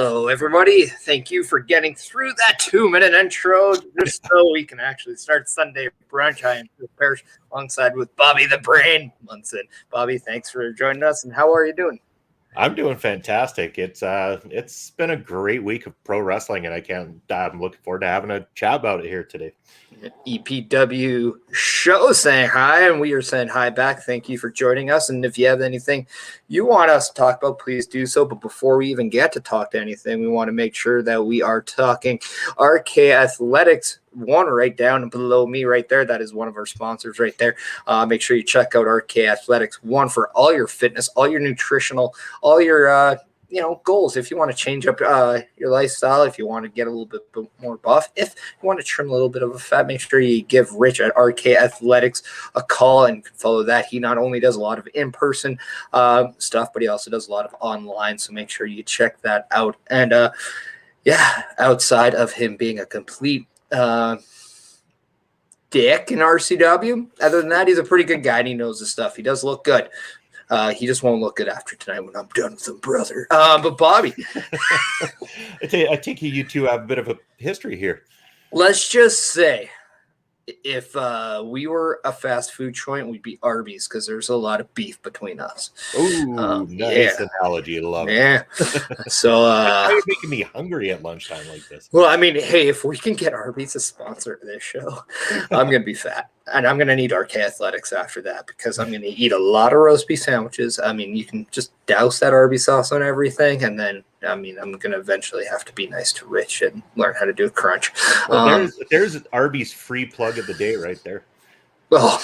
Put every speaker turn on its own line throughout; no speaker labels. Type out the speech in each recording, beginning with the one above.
Hello, everybody. Thank you for getting through that 2-minute intro just so we can actually start Sunday Brunch. I am Chris Parrish alongside with Bobby the Brain Munson. Bobby, thanks for joining us, and how are you doing?
I'm doing fantastic. It's been a great week of pro wrestling, and I'm looking forward to having a chat about it here today.
EPW show saying hi, and we are saying hi back. Thank you for joining us. And if you have anything you want us to talk about, please do so. But before we even get to talk to anything, we want to make sure that we are talking RK Athletics. One right down below me right there. That is one of our sponsors right there. Make sure you check out RK Athletics. One for all your fitness, all your nutritional, all your goals. If you want to change up your lifestyle, if you want to get a little bit more buff, if you want to trim a little bit of a fat, make sure you give Rich at RK Athletics a call and follow that. He not only does a lot of in-person stuff, but he also does a lot of online. So make sure you check that out. And outside of him being a complete dick in RCW, other than that, he's a pretty good guy and he knows his stuff. He does look good. He just won't look good after tonight when I'm done with him, brother. But Bobby,
I take you two have a bit of a history here.
Let's just say, if we were a fast food joint, we'd be Arby's because there's a lot of beef between us.
Oh, nice analogy. I love it.
Yeah. So
why are you making me hungry at lunchtime like this?
Well, I mean, hey, if we can get Arby's a sponsor of this show, I'm gonna be fat. And I'm going to need RK Athletics after that because I'm going to eat a lot of roast beef sandwiches. I mean, you can just douse that Arby's sauce on everything. And then, I mean, I'm going to eventually have to be nice to Rich and learn how to do a crunch.
Well, there's Arby's free plug of the day right there.
Well,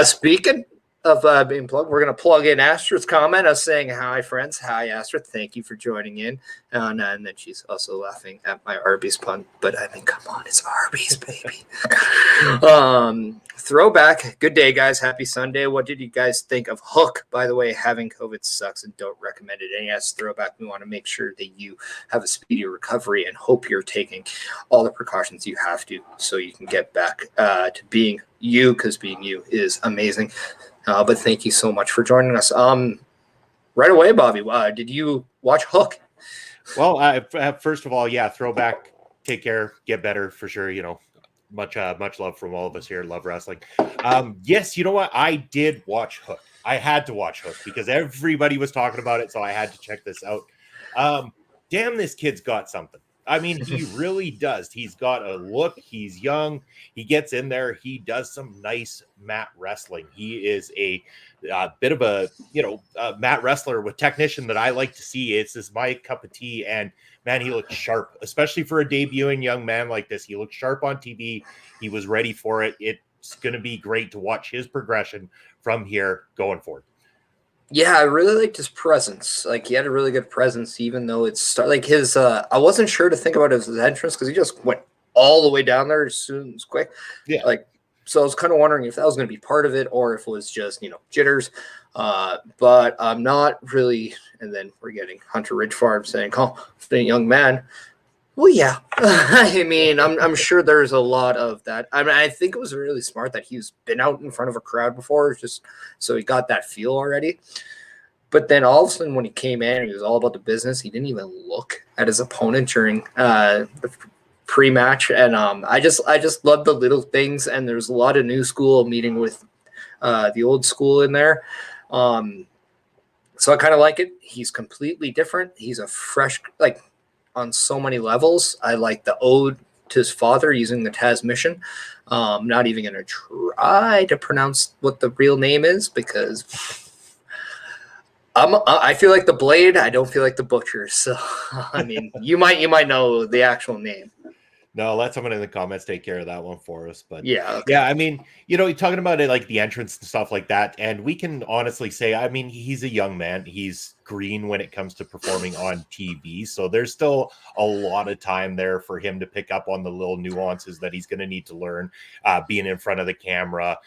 speaking of being plugged, we're going to plug in Astrid's comment of saying, hi, friends. Hi, Astrid. Thank you for joining in. And then she's also laughing at my Arby's pun. But, I mean, come on. It's Arby's, baby. Throwback. Good day, guys. Happy Sunday. What did you guys think of Hook? By the way, having COVID sucks and don't recommend it. And yes, throwback, we want to make sure that you have a speedy recovery and hope you're taking all the precautions you have to so you can get back to being you, because being you is amazing. But thank you so much for joining us. Right away, Bobby, did you watch Hook?
Well, first of all, yeah, throwback. Take care, get better for sure. Much love from all of us here. Love wrestling. Yes, you know what? I did watch Hook. I had to watch Hook because everybody was talking about it, so I had to check this out. Damn, this kid's got something. I mean, he really does. He's got a look. He's young. He gets in there. He does some nice mat wrestling. He is a bit of a mat wrestler with technician that I like to see. It's my cup of tea. And man, he looks sharp, especially for a debuting young man like this. He looks sharp on TV. He was ready for it. It's going to be great to watch his progression from here going forward.
Yeah, I really liked his presence. Like, he had a really good presence, even though it's like his. I wasn't sure to think about his entrance because he just went all the way down there as soon as quick.
Yeah.
So I was kind of wondering if that was going to be part of it or if it was just jitters. But I'm not really. And then we're getting Hunter Ridge Farm saying, "Oh, it's a young man." Well, yeah. I mean, I'm sure there's a lot of that. I mean, I think it was really smart that he's been out in front of a crowd before, just so he got that feel already. But then all of a sudden when he came in, he was all about the business. He didn't even look at his opponent during the pre-match. And I just love the little things. And there's a lot of new school meeting with the old school in there. So I kind of like it. He's completely different. He's a fresh, on so many levels. I like the ode to his father using the Taz mission. Not even going to try to pronounce what the real name is because I feel like the Blade. I don't feel like the Butcher. So, I mean, you might know the actual name.
No, let someone in the comments take care of that one for us. But
yeah, okay.
Yeah, I mean, you're talking about it like the entrance and stuff like that. And we can honestly say, I mean, he's a young man. He's green when it comes to performing on TV. So there's still a lot of time there for him to pick up on the little nuances that he's going to need to learn, being in front of the camera,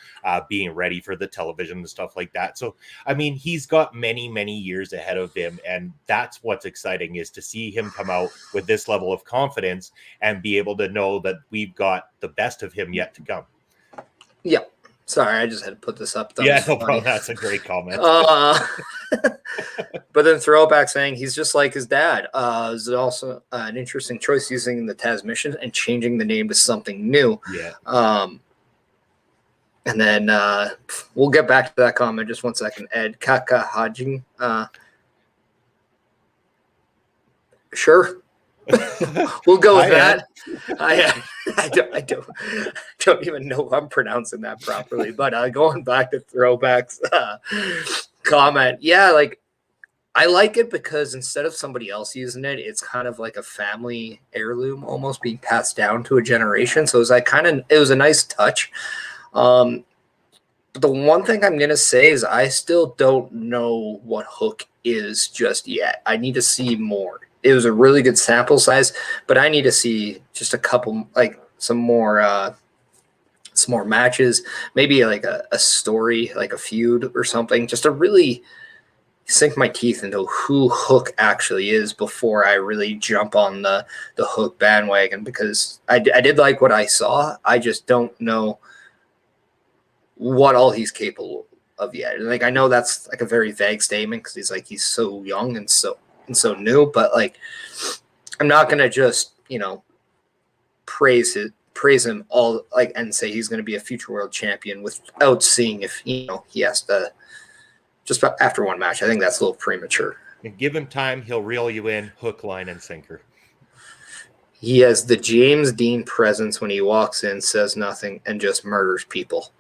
being ready for the television and stuff like that. So, I mean, he's got many, many years ahead of him. And that's what's exciting, is to see him come out with this level of confidence and be able to know that we've got the best of him yet to come.
Yeah. Sorry, I just had to put this up.
Yeah, no problem. That's a great comment.
But then Throwback saying he's just like his dad. Is also an interesting choice using the Taz mission and changing the name to something new.
Yeah.
And then we'll get back to that comment just 1 second. Ed Kaka Hajing. Sure. We'll go with that. I don't even know if I'm pronouncing that properly. But going back to Throwback's comment, yeah, like I like it because instead of somebody else using it, it's kind of like a family heirloom almost being passed down to a generation. So it was like it was a nice touch. The one thing I'm gonna say is I still don't know what Hook is just yet. I need to see more. It was a really good sample size, but I need to see just a couple, like some more matches, maybe like a story, like a feud or something, just to really sink my teeth into who Hook actually is before I really jump on the Hook bandwagon, because I did like what I saw. I just don't know what all he's capable of yet. And like I know that's like a very vague statement because he's so young and so new, but like I'm not gonna just praise him all like and say he's gonna be a future world champion without seeing if he has to just after one match. I think that's a little premature.
And give him time, he'll reel you in hook, line, and sinker.
He has the James Dean presence when he walks in, says nothing, and just murders people.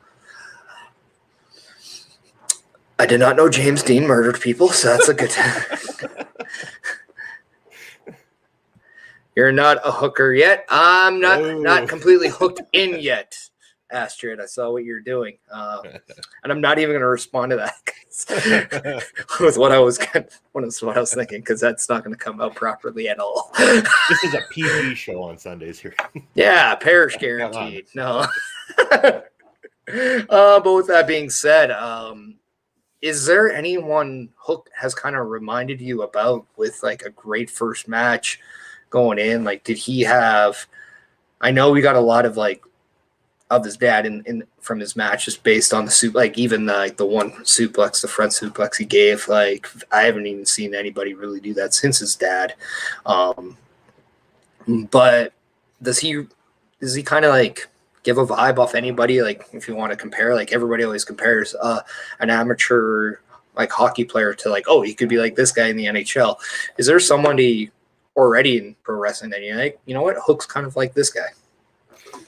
I did not know James Dean murdered people, so that's a good You're not a hooker yet. I'm not completely hooked in yet, Astrid. I saw what you're doing. And I'm not even going to respond to that with what I was thinking, because that's not going to come out properly at all.
This is a PG show on Sundays here.
Yeah, parish guaranteed. No. But with that being said, is there anyone Hook has kind of reminded you about with like a great first match going in? Like, did he have? I know we got a lot of like of his dad in from his match just based on the soup, like even the one suplex, the front suplex he gave. Like I haven't even seen anybody really do that since his dad. But does he kind of like give a vibe off anybody? Like if you want to compare, like everybody always compares an amateur like hockey player to like, oh, he could be like this guy in the NHL. Is there somebody already in pro wrestling that you're like, you know what, Hook's kind of like this guy?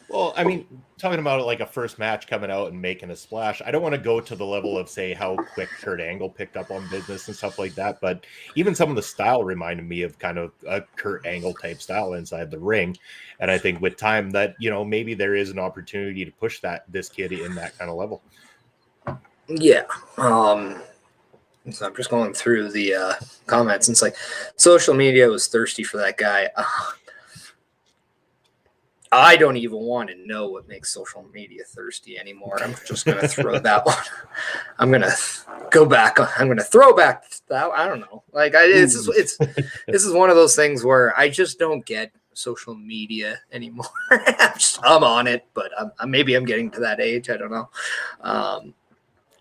Well, I mean, talking about like a first match coming out and making a splash, I don't want to go to the level of say how quick Kurt Angle picked up on business and stuff like that, but even some of the style reminded me of kind of a Kurt Angle type style inside the ring. And I think with time that, maybe there is an opportunity to push this kid in that kind of level.
Yeah. So I'm just going through the comments, and it's like social media was thirsty for that guy. I don't even want to know what makes social media thirsty anymore. I'm just going to throw that one. I'm going to go back. I'm going to throw back that. I don't know. Like this is one of those things where I just don't get social media anymore. I'm on it, but maybe I'm getting to that age. I don't know.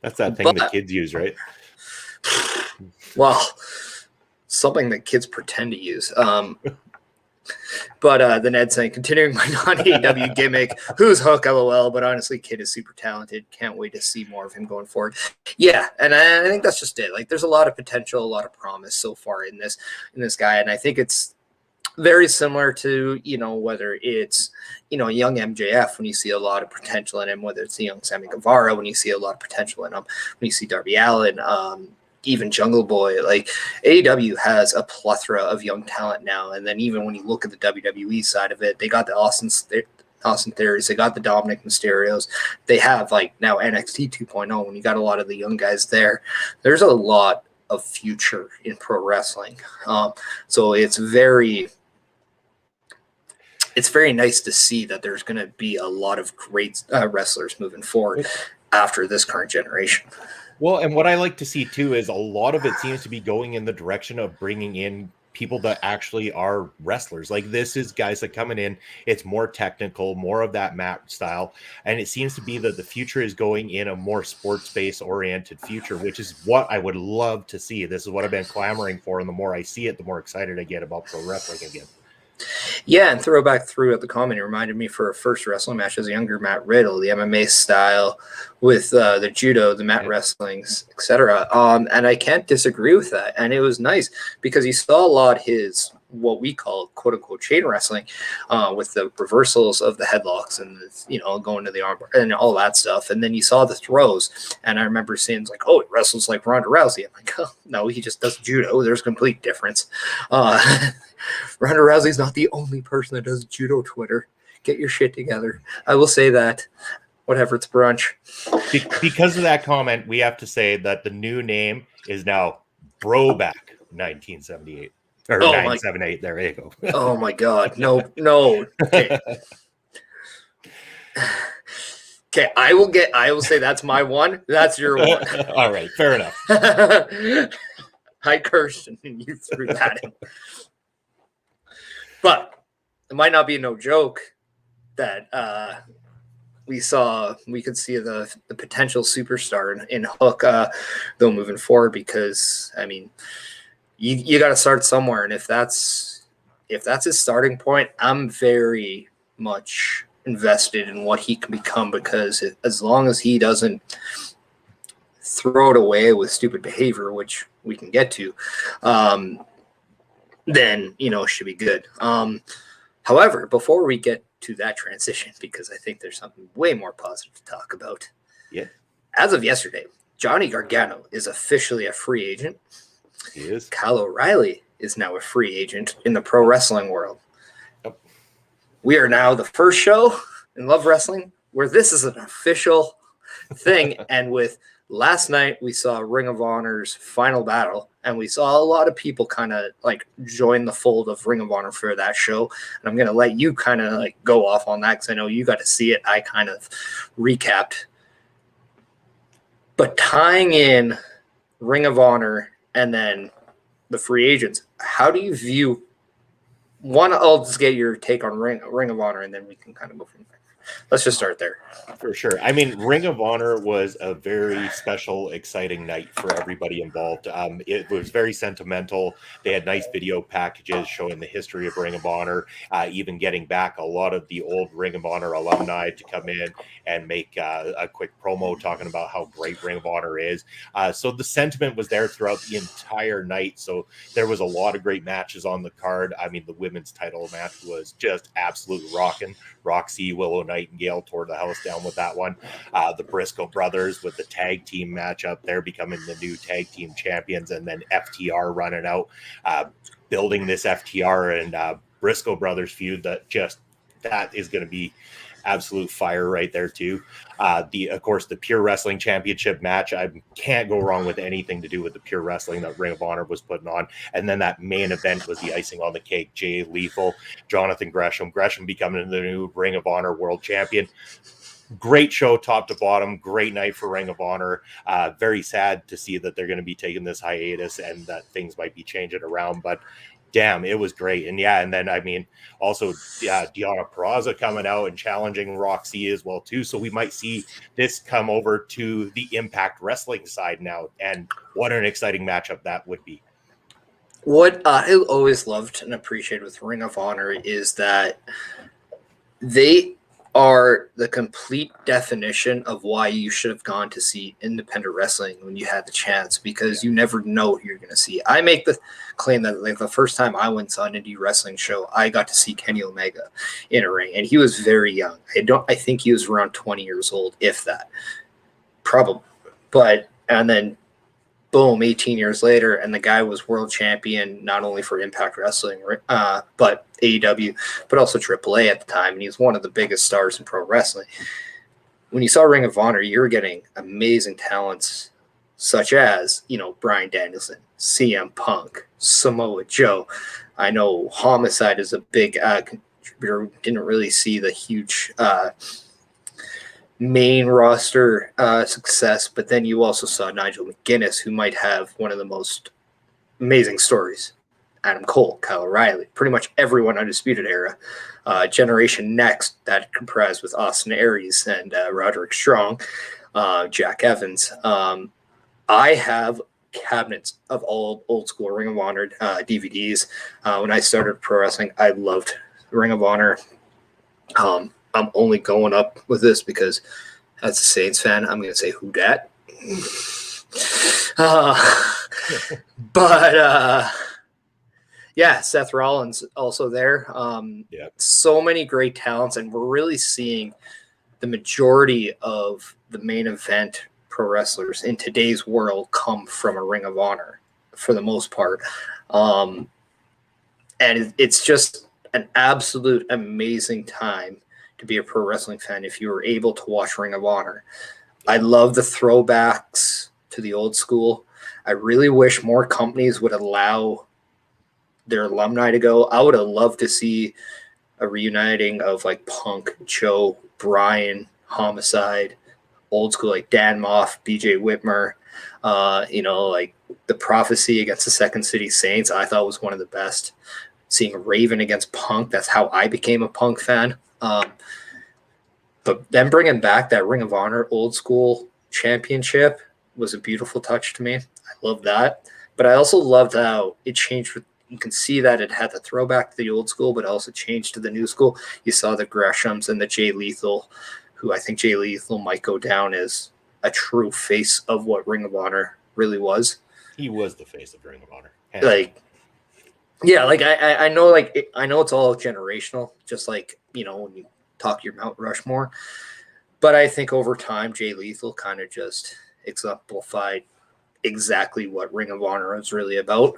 That's that thing that kids use, right?
Well, something that kids pretend to use. But the Ned saying, continuing my non-AEW gimmick, who's Hook, LOL, but honestly, kid is super talented. Can't wait to see more of him going forward. Yeah, and I think that's just it. Like, there's a lot of potential, a lot of promise so far in this guy, and I think it's very similar to, whether it's, young MJF when you see a lot of potential in him, whether it's the young Sammy Guevara when you see a lot of potential in him, when you see Darby Allin, even Jungle Boy. Like AEW has a plethora of young talent now. And then even when you look at the WWE side of it, they got the Austin Theories, they got the Dominic Mysterios, they have like now NXT 2.0. When you got a lot of the young guys there, there's a lot of future in pro wrestling. So it's very nice to see that there's going to be a lot of great wrestlers moving forward after this current generation.
Well, and what I like to see too is a lot of it seems to be going in the direction of bringing in people that actually are wrestlers. Like, this is guys that coming in, it's more technical, more of that mat style, and it seems to be that the future is going in a more sports-based oriented future, which is what I would love to see. This is what I've been clamoring for, and the more I see it, the more excited I get about pro wrestling again.
Yeah, and throwback through at the comment, it reminded me for a first wrestling match as a younger Matt Riddle, the MMA style with the judo, the mat wrestlings, etc. And I can't disagree with that. And it was nice because you saw a lot of his what we call quote unquote chain wrestling with the reversals of the headlocks and going to the arm and all that stuff. And then you saw the throws, and I remember seeing like, oh, it wrestles like Ronda Rousey. I'm like, oh, no, he just does judo. There's a complete difference. Ronda Rousey's not the only person that does judo Twitter. Get your shit together. I will say that. Whatever, it's brunch.
Because of that comment, we have to say that the new name is now Broback 1978. Or 978. There you go.
Oh my God. No. Okay. Okay, I will say that's my one. That's your one.
All right, fair enough.
I cursed and you threw that in. But it might not be no joke that we could see the potential superstar in Hook though moving forward, because I mean you got to start somewhere, and if that's his starting point, I'm very much invested in what he can become, because as long as he doesn't throw it away with stupid behavior, which we can get to, then it should be good. However, before we get to that transition, because I think there's something way more positive to talk about.
Yeah.
As of yesterday, Johnny Gargano is officially a free agent.
He is.
Kyle O'Reilly is now a free agent in the pro wrestling world.
Yep.
We are now the first show in Love Wrestling where this is an official thing. And with last night, we saw Ring of Honor's Final Battle, and we saw a lot of people kind of like join the fold of Ring of Honor for that show. And I'm going to let you kind of like go off on that because I know you got to see it. I kind of recapped. But tying in Ring of Honor and then the free agents, how do you view one? I'll just get your take on Ring of Honor, and then we can kind of go from there. Let's just start there.
For sure. I mean, Ring of Honor was a very special, exciting night for everybody involved. It was very sentimental. They had nice video packages showing the history of Ring of Honor, even getting back a lot of the old Ring of Honor alumni to come in and make a quick promo talking about how great Ring of Honor is. So the sentiment was there throughout the entire night. So there was a lot of great matches on the card. I mean, the women's title match was just absolute rocking. Roxy, Willow Nightingale tore the house down with that one. The Briscoe brothers with the tag team matchup, they're becoming the new tag team champions, and then FTR running out, building this FTR and Briscoe brothers feud that is going to be absolute fire right there too. Of course, the Pure Wrestling Championship match. I can't go wrong with anything to do with the Pure Wrestling that Ring of Honor was putting on. And then that main event was the icing on the cake. Jay Lethal, Jonathan Gresham becoming the new Ring of Honor World Champion. Great show top to bottom. Great night for Ring of Honor. Very sad to see that they're going to be taking this hiatus and that things might be changing around, but damn, it was great. And yeah, and then I mean, also Deonna Purrazzo coming out and challenging Roxy as well too. So we might see this come over to the Impact Wrestling side now, and what an exciting matchup that would be.
What I always loved and appreciated with Ring of Honor is that they are the complete definition of why you should have gone to see independent wrestling when you had the chance, because you never know who you're going to see. I make the claim that like the first time I went to an indie wrestling show, I got to see Kenny Omega in a ring, and he was very young. I think he was around 20 years old, if that, probably. But and then boom, 18 years later, and the guy was world champion not only for Impact Wrestling, but AEW, but also AAA at the time, and he's one of the biggest stars in pro wrestling. When you saw Ring of Honor, you're getting amazing talents such as, Bryan Danielson, CM Punk, Samoa Joe. I know Homicide is a big contributor. Didn't really see the huge main roster success, but then you also saw Nigel McGuinness, who might have one of the most amazing stories Adam Cole, Kyle O'Reilly, pretty much everyone Undisputed Era. Generation Next, that comprised with Austin Aries and Roderick Strong, Jack Evans. I have cabinets of all old school Ring of Honor DVDs. When I started pro wrestling, I loved Ring of Honor. I'm only going up with this because as a Saints fan, I'm going to say who dat. But yeah, Seth Rollins also there. So many great talents, and we're really seeing the majority of the main event pro wrestlers in today's world come from a Ring of Honor for the most part. And it's just an absolute amazing time to be a pro wrestling fan if you were able to watch Ring of Honor. I love the throwbacks to the old school. I really wish more companies would allow their alumni to go. I would have loved to see a reuniting of like Punk, Joe, Brian, Homicide, old school like Dan Moff, BJ Whitmer, like the Prophecy against the Second City Saints. I thought was one of the best. Seeing Raven against Punk, that's how I became a Punk fan. But then bringing back that Ring of Honor old school championship was a beautiful touch to me. I love that. But I also loved how it changed. You can see that it had the throwback to the old school, but also changed to the new school. You saw the Greshams and the Jay Lethal, who I think Jay Lethal might go down as a true face of what Ring of Honor really was.
He was the face of Ring of Honor.
I know, I know it's all generational, just like, when you talk your Mount Rushmore. But I think over time, Jay Lethal kind of just exemplified exactly what Ring of Honor is really about.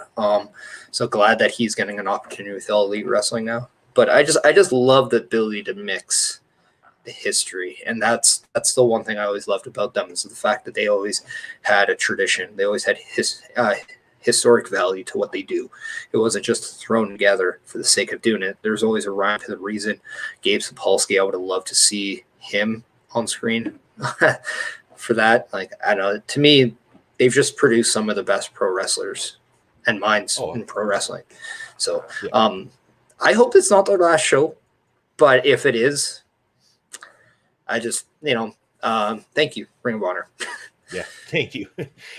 So glad that he's getting an opportunity with All Elite Wrestling now. But I just love the ability to mix the history, and that's the one thing I always loved about them is the fact that they always had a tradition. They always had historic value to what they do. It wasn't just thrown together for the sake of doing it. There's always a rhyme to the reason. Gabe Sapolsky, I would have loved to see him on screen for that. Like, I don't know, to me, they've just produced some of the best pro wrestlers and minds in pro wrestling. So I hope it's not their last show, but if it is, I just, thank you, Ring of Honor.
Yeah, thank you.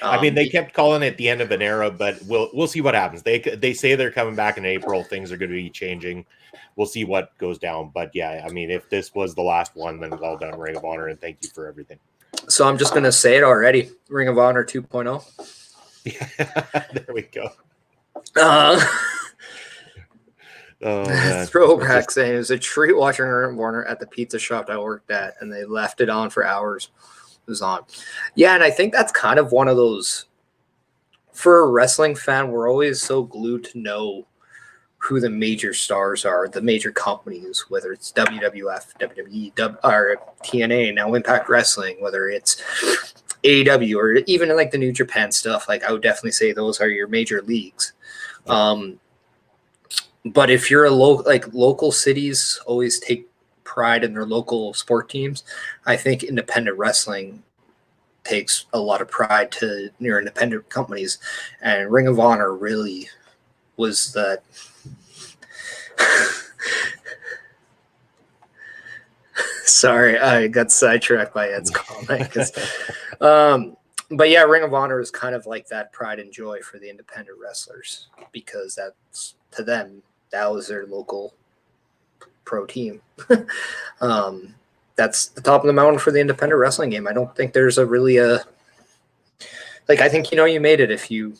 I mean, they kept calling it the end of an era, but we'll see what happens. They say they're coming back in April. Things are going to be changing. We'll see what goes down. But yeah, I mean, if this was the last one, then it's all done, Ring of Honor, and thank you for everything.
So I'm just going to say it already. Ring of Honor 2.0.
Yeah, there we go.
Throwback saying it was a treat watching Ring of Honor at the pizza shop I worked at, and they left it on for hours. It was on. Yeah, and I think that's kind of one of those, for a wrestling fan, we're always so glued to know who the major stars are, the major companies, whether it's WWF, WWE, or TNA, now Impact Wrestling, whether it's AEW, or even like the New Japan stuff. Like, I would definitely say those are your major leagues. But if you're local cities always take pride in their local sport teams, I think independent wrestling takes a lot of pride to your independent companies, and Ring of Honor really was that. Sorry, I got sidetracked by Ed's comment. But yeah, Ring of Honor is kind of like that pride and joy for the independent wrestlers, because that's, to them, that was their local pro team. That's the top of the mountain for the independent wrestling game. I don't think there's I think you made it if you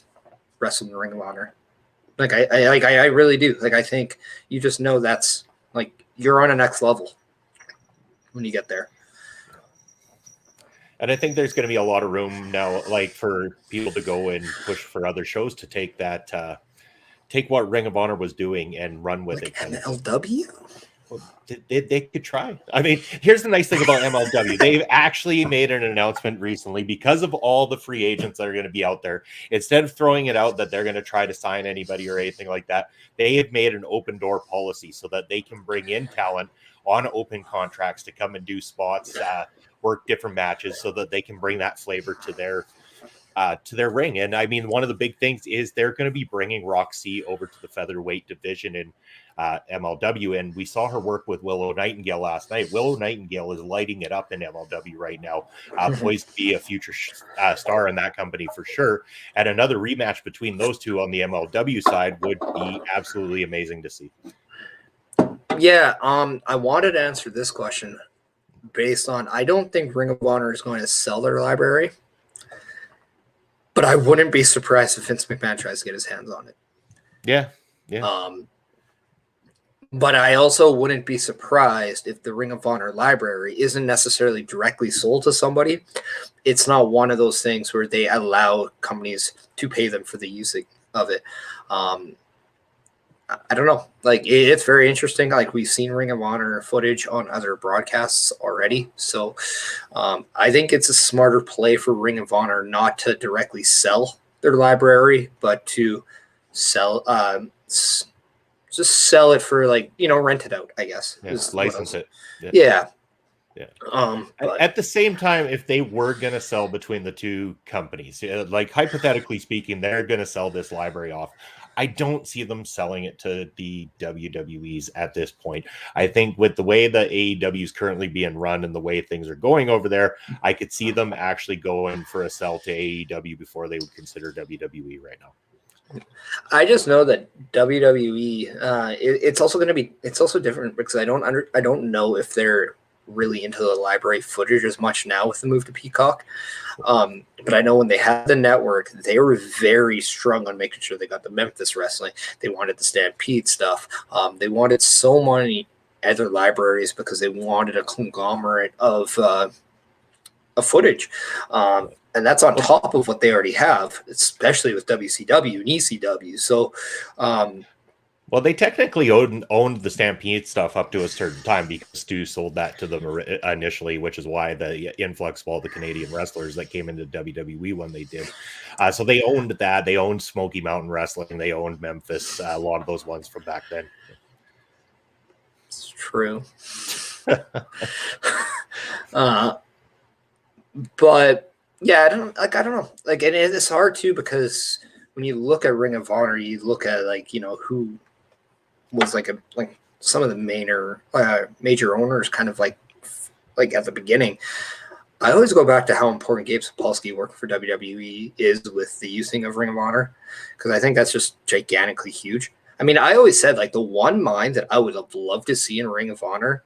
wrestled in the Ring of Honor. I really do. Like, I think you just know that's like you're on a next level when you get there.
And I think there's going to be a lot of room now, like, for people to go and push for other shows to take that, take what Ring of Honor was doing and run with it.
MLW?
Well, they could try. I mean, here's the nice thing about MLW. They've actually made an announcement recently, because of all the free agents that are going to be out there. Instead of throwing it out that they're going to try to sign anybody or anything like that, they have made an open door policy so that they can bring in talent on open contracts to come and do spots, work different matches, so that they can bring that flavor to to their ring. And I mean, one of the big things is they're going to be bringing Roxy over to the featherweight division in MLW. And we saw her work with Willow Nightingale last night. Willow Nightingale is lighting it up in MLW right now, poised to be a future star in that company for sure. And another rematch between those two on the MLW side would be absolutely amazing to see.
Yeah, I wanted to answer this question based on, I don't think Ring of Honor is going to sell their library, but I wouldn't be surprised if Vince McMahon tries to get his hands on it.
Yeah.
But I also wouldn't be surprised if the Ring of Honor library isn't necessarily directly sold to somebody. It's not one of those things where they allow companies to pay them for the use of it. I don't know. Like, it's very interesting. Like, we've seen Ring of Honor footage on other broadcasts already. So I think it's a smarter play for Ring of Honor not to directly sell their library, but to sell, just sell it for, like, rent it out, I guess.
Yeah, license it.
Yeah.
At the same time, if they were going to sell between the two companies, like hypothetically speaking, they're going to sell this library off. I don't see them selling it to the WWEs at this point. I think with the way the AEW is currently being run and the way things are going over there, I could see them actually going for a sell to AEW before they would consider WWE right now.
I just know that WWE, it's also going to be, it's also different because I don't know if they're really into the library footage as much now with the move to Peacock. But I know when they had the network, they were very strong on making sure they got the Memphis wrestling. They wanted the Stampede stuff. They wanted so many other libraries because they wanted a conglomerate of footage. And that's on top of what they already have, especially with WCW and ECW. So,
well, they technically owned the Stampede stuff up to a certain time because Stu sold that to them initially, which is why the influx of all the Canadian wrestlers that came into WWE when they did. So they owned that. They owned Smoky Mountain Wrestling. They owned Memphis, a lot of those ones from back then.
It's true. But yeah, I don't know. Like, and it's hard too because when you look at Ring of Honor, you look at, like, who was like some of the major owners kind of like at the beginning. I always go back to how important Gabe Sapolsky working for WWE is with the using of Ring of Honor, because I think that's just gigantically huge. I mean, I always said, like, the one mind that I would have loved to see in Ring of Honor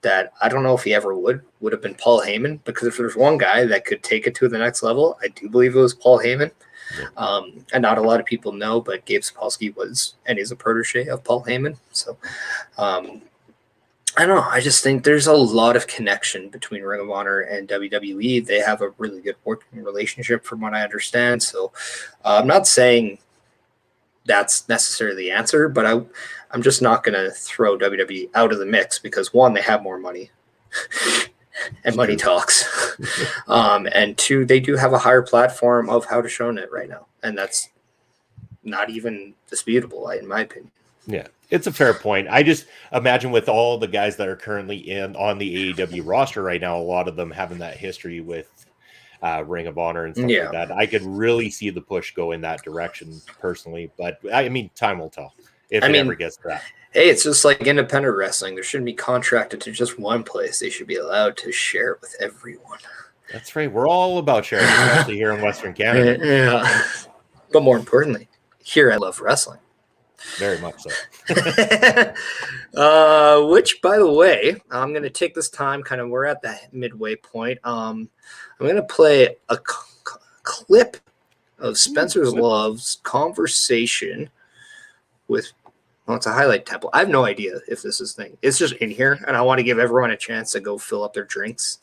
that I don't know if he ever would have been Paul Heyman, because if there's one guy that could take it to the next level, I do believe it was Paul Heyman. And not a lot of people know, but Gabe Sapolsky was and is a protege of Paul Heyman. So I don't know. I just think there's a lot of connection between Ring of Honor and WWE. They have a really good working relationship from what I understand. So I'm not saying that's necessarily the answer, but I'm just not going to throw WWE out of the mix because, one, they have more money. And money talks. And two, they do have a higher platform of how to show it right now. And that's not even disputable, in my opinion.
Yeah, it's a fair point. I just imagine with all the guys that are currently on the AEW roster right now, a lot of them having that history with Ring of Honor and stuff like that. I could really see the push go in that direction personally. But I mean, time will tell if it ever gets to that.
Hey, it's just like independent wrestling. There shouldn't be contracted to just one place. They should be allowed to share it with everyone.
That's right. We're all about sharing, especially here in Western Canada.
Yeah. But more importantly, here I love wrestling.
Very much so.
Which, by the way, I'm going to take this time, we're at the midway point. I'm going to play a clip of Spencer's Love's conversation with... Well, it's a highlight temple. I have no idea if this is thing. It's just in here, and I want to give everyone a chance to go fill up their drinks,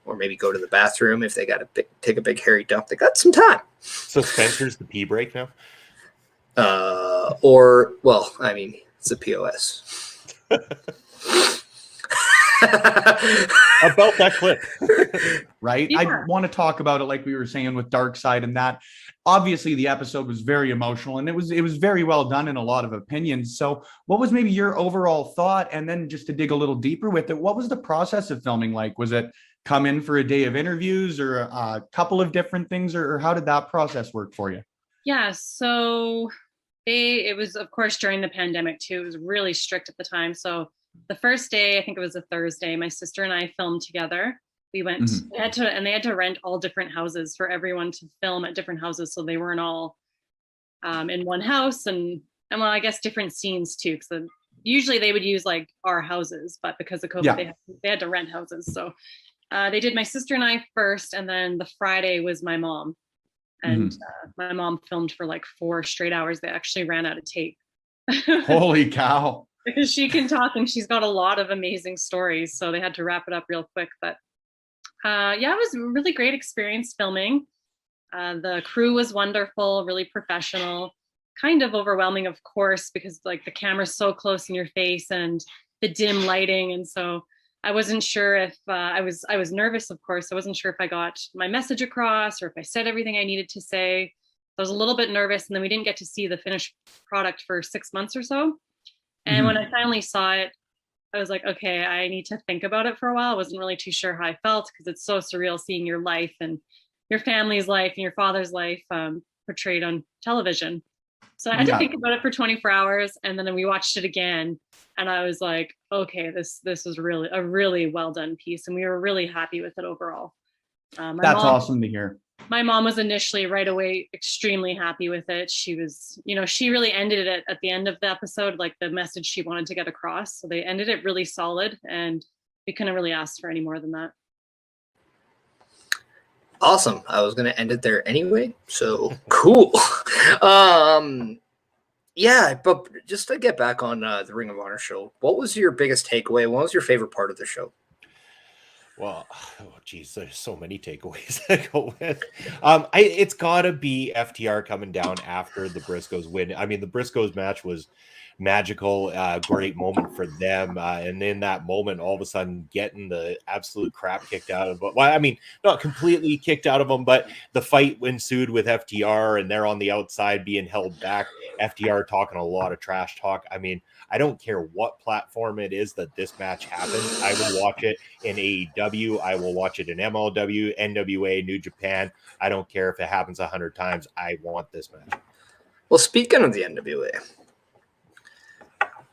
or maybe go to the bathroom if they got to take a big hairy dump. They got some time.
So Spencer's the pee break now?
Or, well, I mean, it's a POS.
About that clip.
Right?
Yeah.
I want to talk about it like we were saying with Dark Side and that. Obviously, the episode was very emotional and it was very well done in a lot of opinions. So what was maybe your overall thought? And then just to dig a little deeper with it, what was the process of filming like? Was it come in for a day of interviews or a couple of different things, or how did that process work for you?
Yeah, so it was, of course, during the pandemic too. It was really strict at the time. So the first day, I think it was a Thursday, my sister and I filmed together. We went, they had to rent all different houses for everyone to film at different houses. So they weren't all in one house and well, I guess different scenes too. Because usually they would use like our houses, but because of COVID, they had to rent houses. So they did my sister and I first, and then the Friday was my mom. And my mom filmed for like 4 straight hours. They actually ran out of tape.
Holy cow.
Because she can talk and she's got a lot of amazing stories. So they had to wrap it up real quick. But yeah, it was a really great experience filming. The crew was wonderful, really professional, kind of overwhelming, of course, because like the camera's so close in your face and the dim lighting. And so I wasn't sure if I was nervous, of course. I wasn't sure if I got my message across or if I said everything I needed to say. I was a little bit nervous, and then we didn't get to see the finished product for 6 months or so. And when I finally saw it, I was like, okay, I need to think about it for a while. I wasn't really too sure how I felt because it's so surreal seeing your life and your family's life and your father's life portrayed on television. So I had to think about it for 24 hours, and then we watched it again, and I was like, okay, this was really a really well done piece, and we were really happy with it overall.
That's awesome to hear.
My mom was initially right away extremely happy with it. She was, she really ended it at the end of the episode, like the message she wanted to get across. So they ended it really solid, and we couldn't really ask for any more than that.
Awesome. I was going to end it there anyway. So cool. Yeah, but just to get back on the Ring of Honor show, what was your biggest takeaway? What was your favorite part of the show?
Well, geez, there's so many takeaways I go with. It's got to be FTR coming down after the Briscoes win. I mean, the Briscoes match was magical, great moment for them. And in that moment, all of a sudden getting the absolute crap kicked out of them. Well, I mean, not completely kicked out of them, but the fight ensued with FTR and they're on the outside being held back. FTR talking a lot of trash talk. I mean, I don't care what platform it is that this match happens. I will watch it in AEW. I will watch it in MLW, NWA, New Japan. I don't care if it happens 100 times. I want this match.
Well, speaking of the NWA,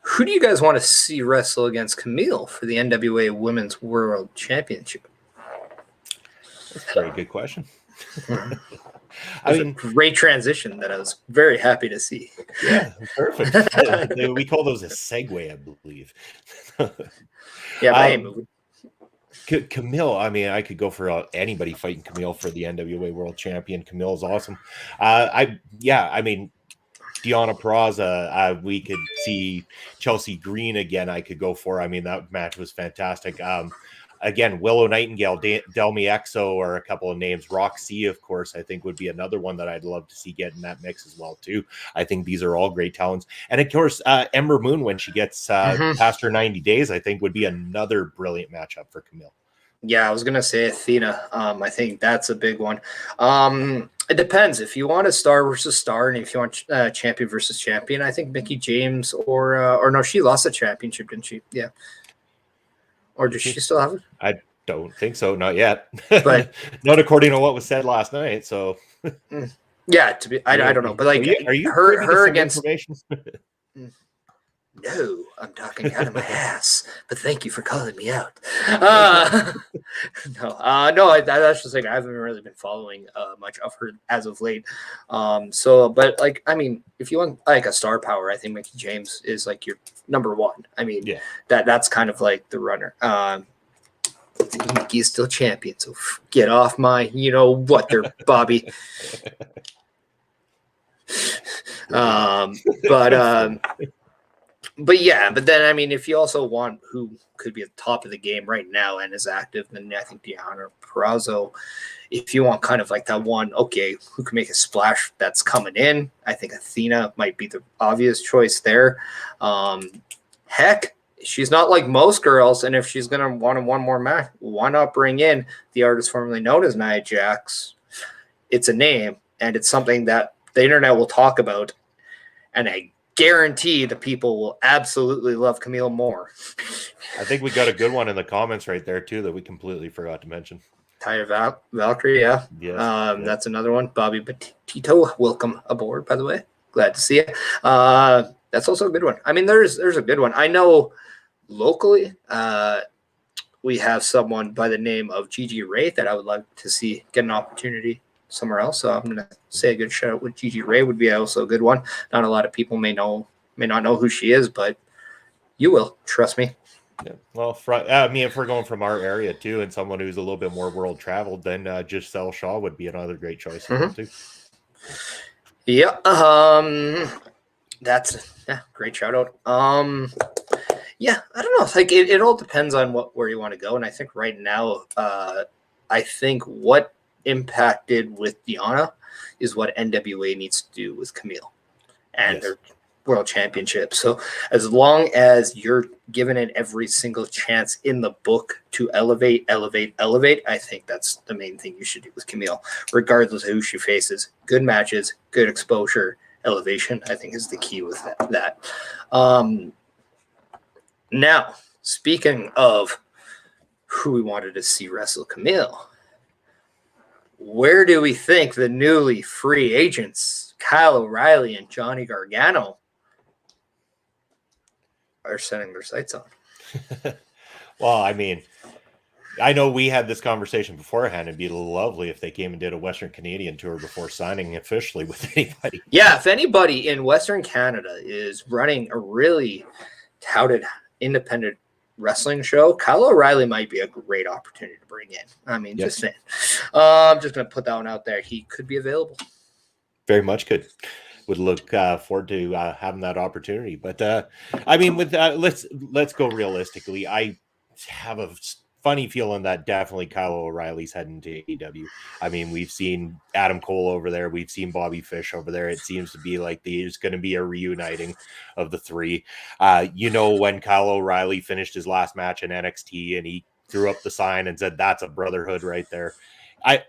who do you guys want to see wrestle against Camille for the NWA Women's World Championship?
That's a very good question.
I mean, great transition that I was very happy to see.
Yeah, perfect. We call those a segue, I believe.
Yeah,
Camille, I mean, I could go for anybody fighting Camille for the NWA World Champion. Camille is awesome. I mean, Deonna Purrazzo, we could see Chelsea Green again. I could go for. I mean, that match was fantastic. Again, Willow Nightingale, Delmi Exo are a couple of names. Roxy, of course, I think would be another one that I'd love to see get in that mix as well, too. I think these are all great talents. And, of course, Ember Moon, when she gets past her 90 days, I think would be another brilliant matchup for Camille.
Yeah, I was going to say Athena. I think that's a big one. It depends. If you want a star versus star and if you want champion versus champion, I think Mickie James or no, she lost the championship, didn't she? Yeah. Or does she still have it?
I don't think so. Not yet.
But
not according to what was said last night. So
yeah, I don't know. But like
are you
her against
information?
No, I'm talking out of my ass. But thank you for calling me out. No, that's just like I haven't really been following much of her as of late. But like, I mean, if you want like a star power, I think Mickie James is like your number one. I mean,
yeah,
that's kind of like the runner. Mickey's still champion, so get off my, what there, Bobby. But yeah, but then, I mean, if you also want who could be at the top of the game right now and is active, then I think Deonna Purrazzo. If you want kind of like that one, okay, who can make a splash that's coming in, I think Athena might be the obvious choice there. Heck, she's not like most girls, and if she's going to want one more match, why not bring in the artist formerly known as Nia Jax? It's a name, and it's something that the internet will talk about, and I guarantee the people will absolutely love Camille more.
I think we got a good one in the comments right there too that we completely forgot to mention.
Taya Valkyrie, yeah.
Yes,
That's another one. Bobby Petito, welcome aboard, by the way. Glad to see you. That's also a good one. I mean, there's a good one. I know locally, we have someone by the name of Gigi Ray that I would like to see get an opportunity somewhere else. So I'm going to say a good shout out with Gigi Ray would be also a good one. Not a lot of people may not know who she is, but you will. Trust me.
Yeah. Well, I mean, if we're going from our area too, and someone who's a little bit more world traveled, then Giselle Shaw would be another great choice too.
Yeah. That's great shout out. Yeah, I don't know. Like it all depends on where you want to go, and I think right now, I think what Impact did with Deonna is what NWA needs to do with Camille and their world championship. So as long as you're given it every single chance in the book to elevate, I think that's the main thing you should do with Camille, regardless of who she faces. Good matches, good exposure, elevation, I think is the key with that. Now, speaking of who we wanted to see wrestle Camille, where do we think the newly free agents, Kyle O'Reilly and Johnny Gargano, are setting their sights on?
Well, I mean, I know we had this conversation beforehand. It'd be lovely if they came and did a Western Canadian tour before signing officially with anybody.
Yeah, if anybody in Western Canada is running a really touted independent wrestling show, Kyle O'Reilly might be a great opportunity to bring in. I mean, just saying. I'm just going to put that one out there. He could be available.
Very much could. Would look forward to having that opportunity. But I mean, with let's go realistically. I have a funny feeling that definitely Kyle O'Reilly's heading to AEW. I mean, we've seen Adam Cole over there. We've seen Bobby Fish over there. It seems to be like there's going to be a reuniting of the three. When Kyle O'Reilly finished his last match in NXT and he threw up the sign and said, "That's a brotherhood right there."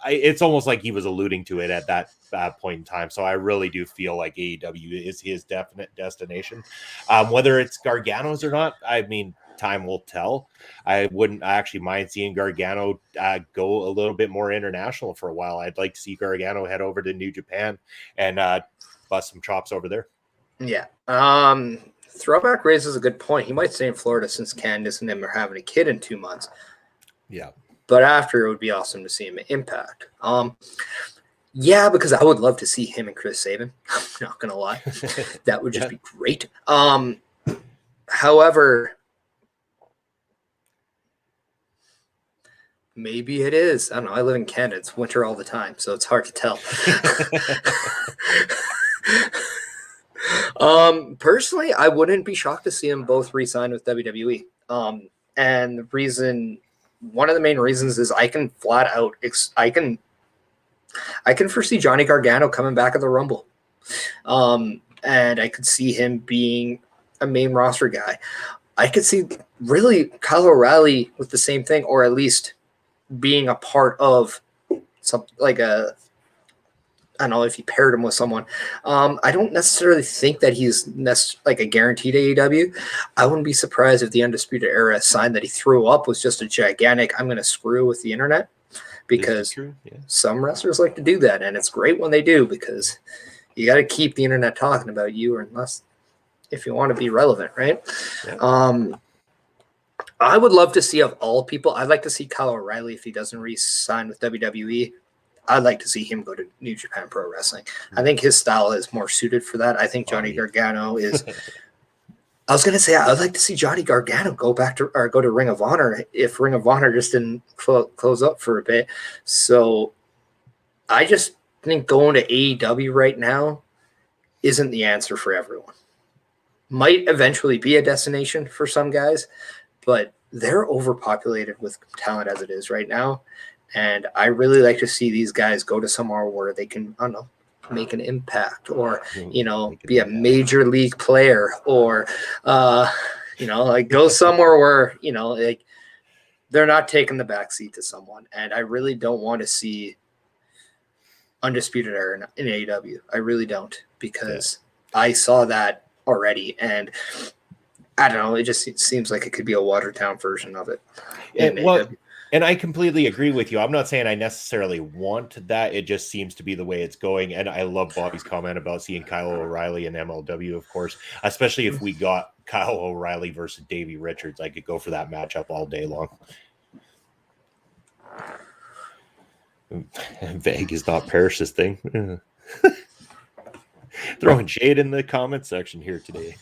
It's almost like he was alluding to it at that point in time. So I really do feel like AEW is his definite destination. Whether it's Gargano's or not, I mean, time will tell. I wouldn't actually mind seeing Gargano go a little bit more international for a while. I'd like to see Gargano head over to New Japan and bust some chops over there.
Yeah. Throwback raises a good point. He might stay in Florida since Candace and him are having a kid in 2 months.
Yeah.
But after, it would be awesome to see him at Impact. Yeah, because I would love to see him and Chris Sabin. I'm not going to lie. That would just be great. However, maybe it is. I don't know. I live in Canada. It's winter all the time, so it's hard to tell. Personally, I wouldn't be shocked to see them both re-sign with WWE. And the reason, one of the main reasons is I can flat out, I can foresee Johnny Gargano coming back at the Rumble. And I could see him being a main roster guy. I could see really Kyle O'Reilly with the same thing, or at least being a part of something like I don't know if he paired him with someone. I don't necessarily think that he's like a guaranteed AEW. I wouldn't be surprised if the Undisputed Era sign that he threw up was just a gigantic, I'm going to screw with the internet, because some wrestlers like to do that. And it's great when they do, because you got to keep the internet talking about you, or unless if you want to be relevant, right? Yeah. I would love to see, of all people, I'd like to see Kyle O'Reilly, if he doesn't re-sign with WWE, I'd like to see him go to New Japan Pro Wrestling. I think his style is more suited for that. I think Johnny Gargano is. I was going to say I'd like to see Johnny Gargano go to Ring of Honor if Ring of Honor just didn't close up for a bit. So I just think going to AEW right now isn't the answer for everyone. Might eventually be a destination for some guys, but they're overpopulated with talent as it is right now. And I really like to see these guys go to somewhere where they can, I don't know, make an impact, or, be a major league player, or, Like go somewhere where, like they're not taking the backseat to someone. And I really don't want to see Undisputed Era in AEW. I really don't, because I saw that already. And I don't know. It just seems like it could be a watered down version of it.
And I completely agree with you. I'm not saying I necessarily want that. It just seems to be the way it's going. And I love Bobby's comment about seeing Kyle O'Reilly in MLW, of course, especially if we got Kyle O'Reilly versus Davey Richards. I could go for that matchup all day long. Vague is not Parrish's thing. Throwing shade in the comment section here today.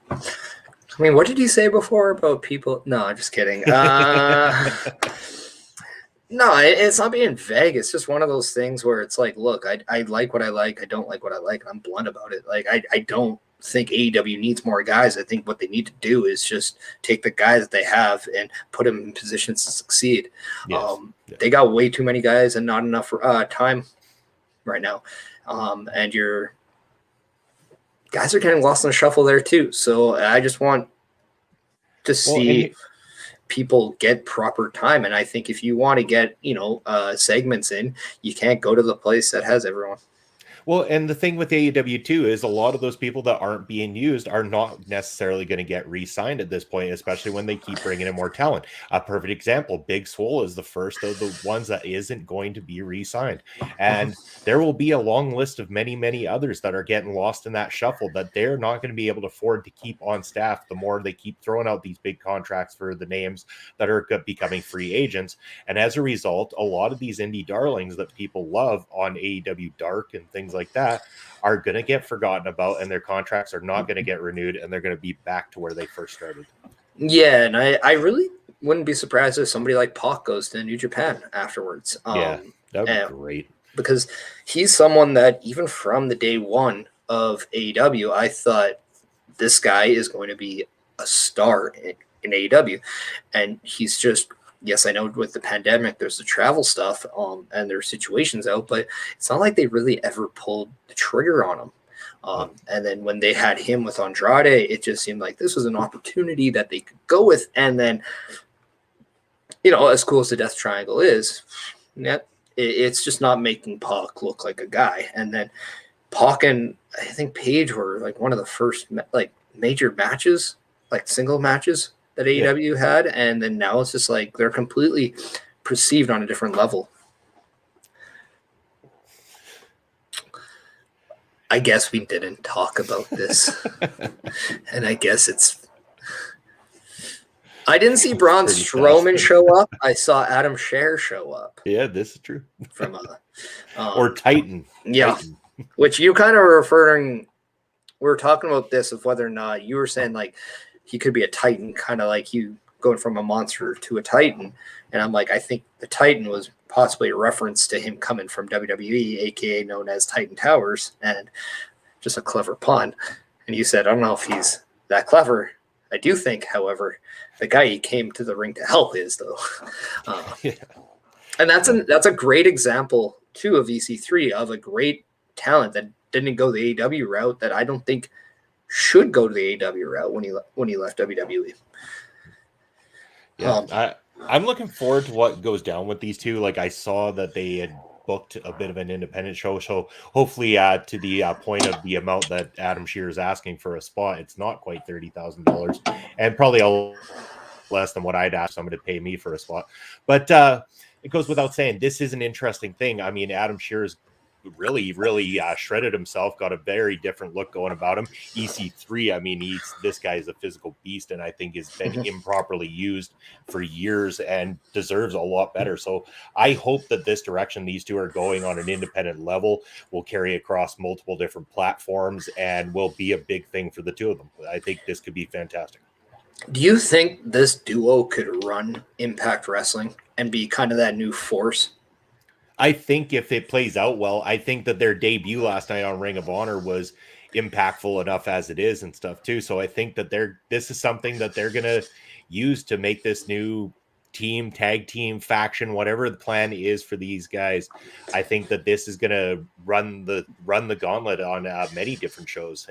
I mean, what did you say before about people? No, I'm just kidding. No, it's not being vague. It's just one of those things where it's like, look, I like what I like. I don't like what I like. I'm blunt about it. Like, I don't think AEW needs more guys. I think what they need to do is just take the guys that they have and put them in positions to succeed.
Yes.
They got way too many guys and not enough time right now. And your guys are getting lost in the shuffle there too. So I just want to see people get proper time. And I think if you want to get, segments in, you can't go to the place that has everyone.
Well, and the thing with AEW too is a lot of those people that aren't being used are not necessarily going to get re-signed at this point, especially when they keep bringing in more talent. A perfect example, Big Swole is the first of the ones that isn't going to be re-signed. And there will be a long list of many, many others that are getting lost in that shuffle that they're not going to be able to afford to keep on staff the more they keep throwing out these big contracts for the names that are becoming free agents. And as a result, a lot of these indie darlings that people love on AEW Dark and things like that are going to get forgotten about, and their contracts are not going to get renewed, and they're going to be back to where they first started.
Yeah, and I really wouldn't be surprised if somebody like Pac goes to New Japan afterwards.
That would be great.
Because he's someone that even from the day one of AEW, I thought this guy is going to be a star in AEW. And he's just, yes, I know with the pandemic, there's the travel stuff and there's situations out, but it's not like they really ever pulled the trigger on him. And then when they had him with Andrade, it just seemed like this was an opportunity that they could go with. And then, as cool as the Death Triangle is, it's just not making Pac look like a guy. And then Pac and I think Paige were like one of the first major matches, like single matches that AEW had, and then now it's just like they're completely perceived on a different level. I guess we didn't talk about this, and I guess I didn't see Braun Strowman show up. I saw Adam Scherr show up.
Yeah, this is true.
From
or Titan.
Yeah,
Titan.
Which you kind of were referring. We were talking about this of whether or not you were saying like he could be a Titan, kind of like you going from a monster to a Titan. And I'm like, I think the Titan was possibly a reference to him coming from WWE, aka known as Titan Towers, and just a clever pun. And you said, I don't know if he's that clever. I do think, however, the guy he came to the ring to help is, though. And that's a great example, too, of EC3, of a great talent that didn't go the AEW route that I don't think should go to the AEW route when he left WWE.
Yeah, I'm looking forward to what goes down with these two. Like I saw that they had booked a bit of an independent show, so hopefully to the point of the amount that Adam Scherr is asking for a spot, it's not quite $30,000, and probably less than what I'd ask somebody to pay me for a spot. But it goes without saying, this is an interesting thing. I mean, Adam Scherr is really shredded himself, got a very different look going about him. EC3, I mean, this guy is a physical beast, and I think has been improperly used for years and deserves a lot better. So I hope that this direction these two are going on an independent level will carry across multiple different platforms and will be a big thing for the two of them. I think this could be fantastic.
Do you think this duo could run Impact Wrestling and be kind of that new force?
I think if it plays out well, I think that their debut last night on Ring of Honor was impactful enough as it is and stuff too. So I think that this is something that they're going to use to make this new team, tag team, faction, whatever the plan is for these guys, I think that this is going to run the gauntlet on many different shows.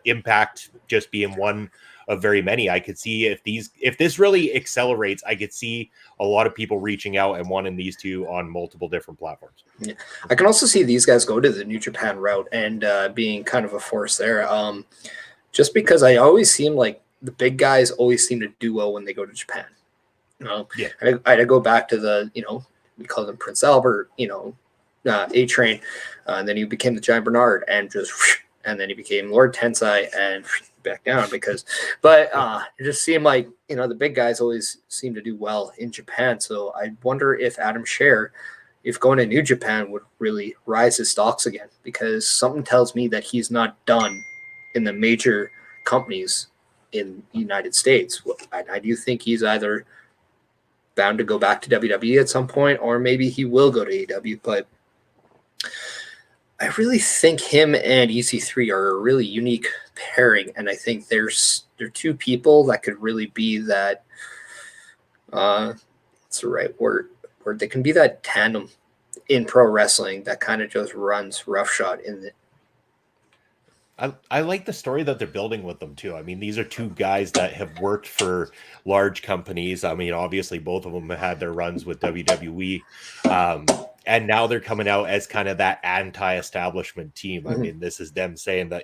Impact just being one of very many. I could see if this really accelerates, I could see a lot of people reaching out and wanting these two on multiple different platforms.
Yeah. I can also see these guys go to the New Japan route and being kind of a force there. Just because I always seem like the big guys always seem to do well when they go to Japan.
Yeah.
I had to go back to the, we call them Prince Albert, A-Train, and then he became the Giant Bernard and and then he became Lord Tensai and back down but it just seemed like, the big guys always seem to do well in Japan. So I wonder if Adam Scherr, if going to New Japan, would really rise his stocks again, because something tells me that he's not done in the major companies in the United States. I do think he's either bound to go back to WWE at some point, or maybe he will go to AEW, but I really think him and EC3 are a really unique pairing, and I think they're two people that could really be that what's the right word, where they can be that tandem in pro wrestling that kind of just runs roughshod in the.
I like the story that they're building with them too. I mean, these are two guys that have worked for large companies. I mean, obviously both of them had their runs with WWE. And now they're coming out as kind of that anti-establishment team. I mean, this is them saying that,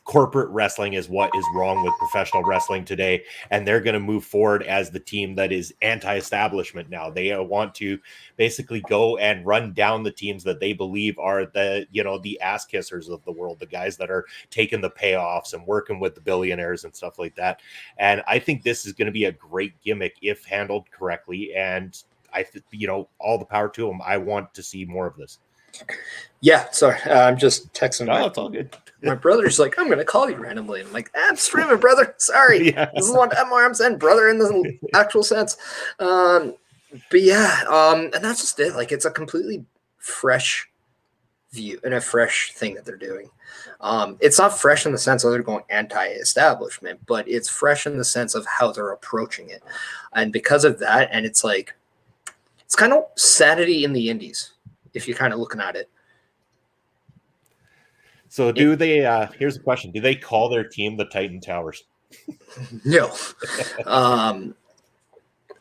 corporate wrestling is what is wrong with professional wrestling today. And they're going to move forward as the team that is anti-establishment now. They want to basically go and run down the teams that they believe are the ass kissers of the world, the guys that are taking the payoffs and working with the billionaires and stuff like that. And I think this is going to be a great gimmick if handled correctly. And all the power to them. I want to see more of this.
Yeah, sorry. I'm just texting.
No, it's all good.
My brother's like, I'm going to call you randomly. And I'm like, I'm streaming, brother. Sorry.
Yeah.
This is what I'm saying, brother, in the actual sense. But yeah, and that's just it. Like, it's a completely fresh view and a fresh thing that they're doing. It's not fresh in the sense of they're going anti-establishment, but it's fresh in the sense of how they're approaching it. And because of that, and it's like, it's kind of sanity in the indies, if you're kind of looking at it.
So do they, here's a question. Do they call their team the Titan Towers?
No. I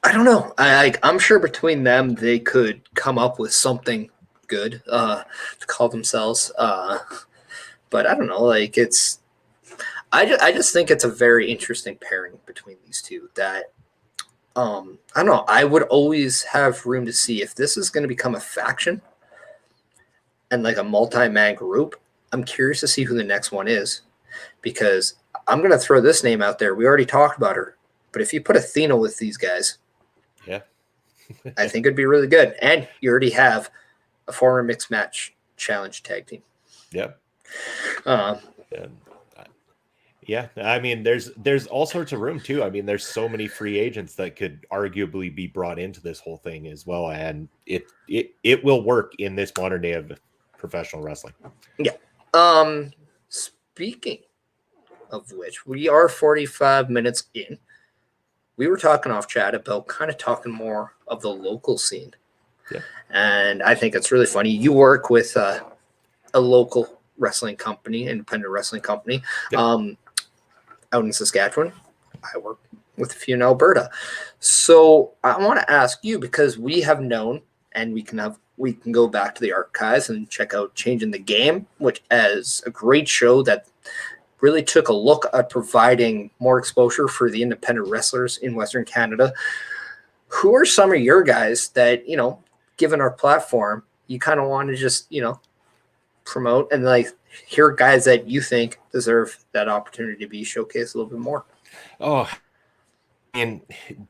don't know. I'm sure between them, they could come up with something good to call themselves. But I don't know. Like, I just think it's a very interesting pairing between these two that, I don't know. I would always have room to see if this is going to become a faction and like a multi-man group. I'm curious to see who the next one is, because I'm going to throw this name out there. We already talked about her, but if you put Athena with these guys,
yeah,
I think it'd be really good. And you already have a former mixed match challenge tag team.
Yep. Yeah, I mean, there's all sorts of room too. I mean, there's so many free agents that could arguably be brought into this whole thing as well, and it will work in this modern day of professional wrestling.
Yeah. Speaking of which, we are 45 minutes in. We were talking off chat about kind of talking more of the local scene.
Yeah. And
I think it's really funny. You work with a local wrestling company, independent wrestling company. Yeah. Out in Saskatchewan. I work with a few in Alberta. So I want to ask you, because we have known, and we can go back to the archives and check out Changing the Game, which is a great show that really took a look at providing more exposure for the independent wrestlers in Western Canada. Who are some of your guys that, given our platform, you kind of want to just, promote and like hear guys that you think deserve that opportunity to be showcased a little bit more?
Oh, and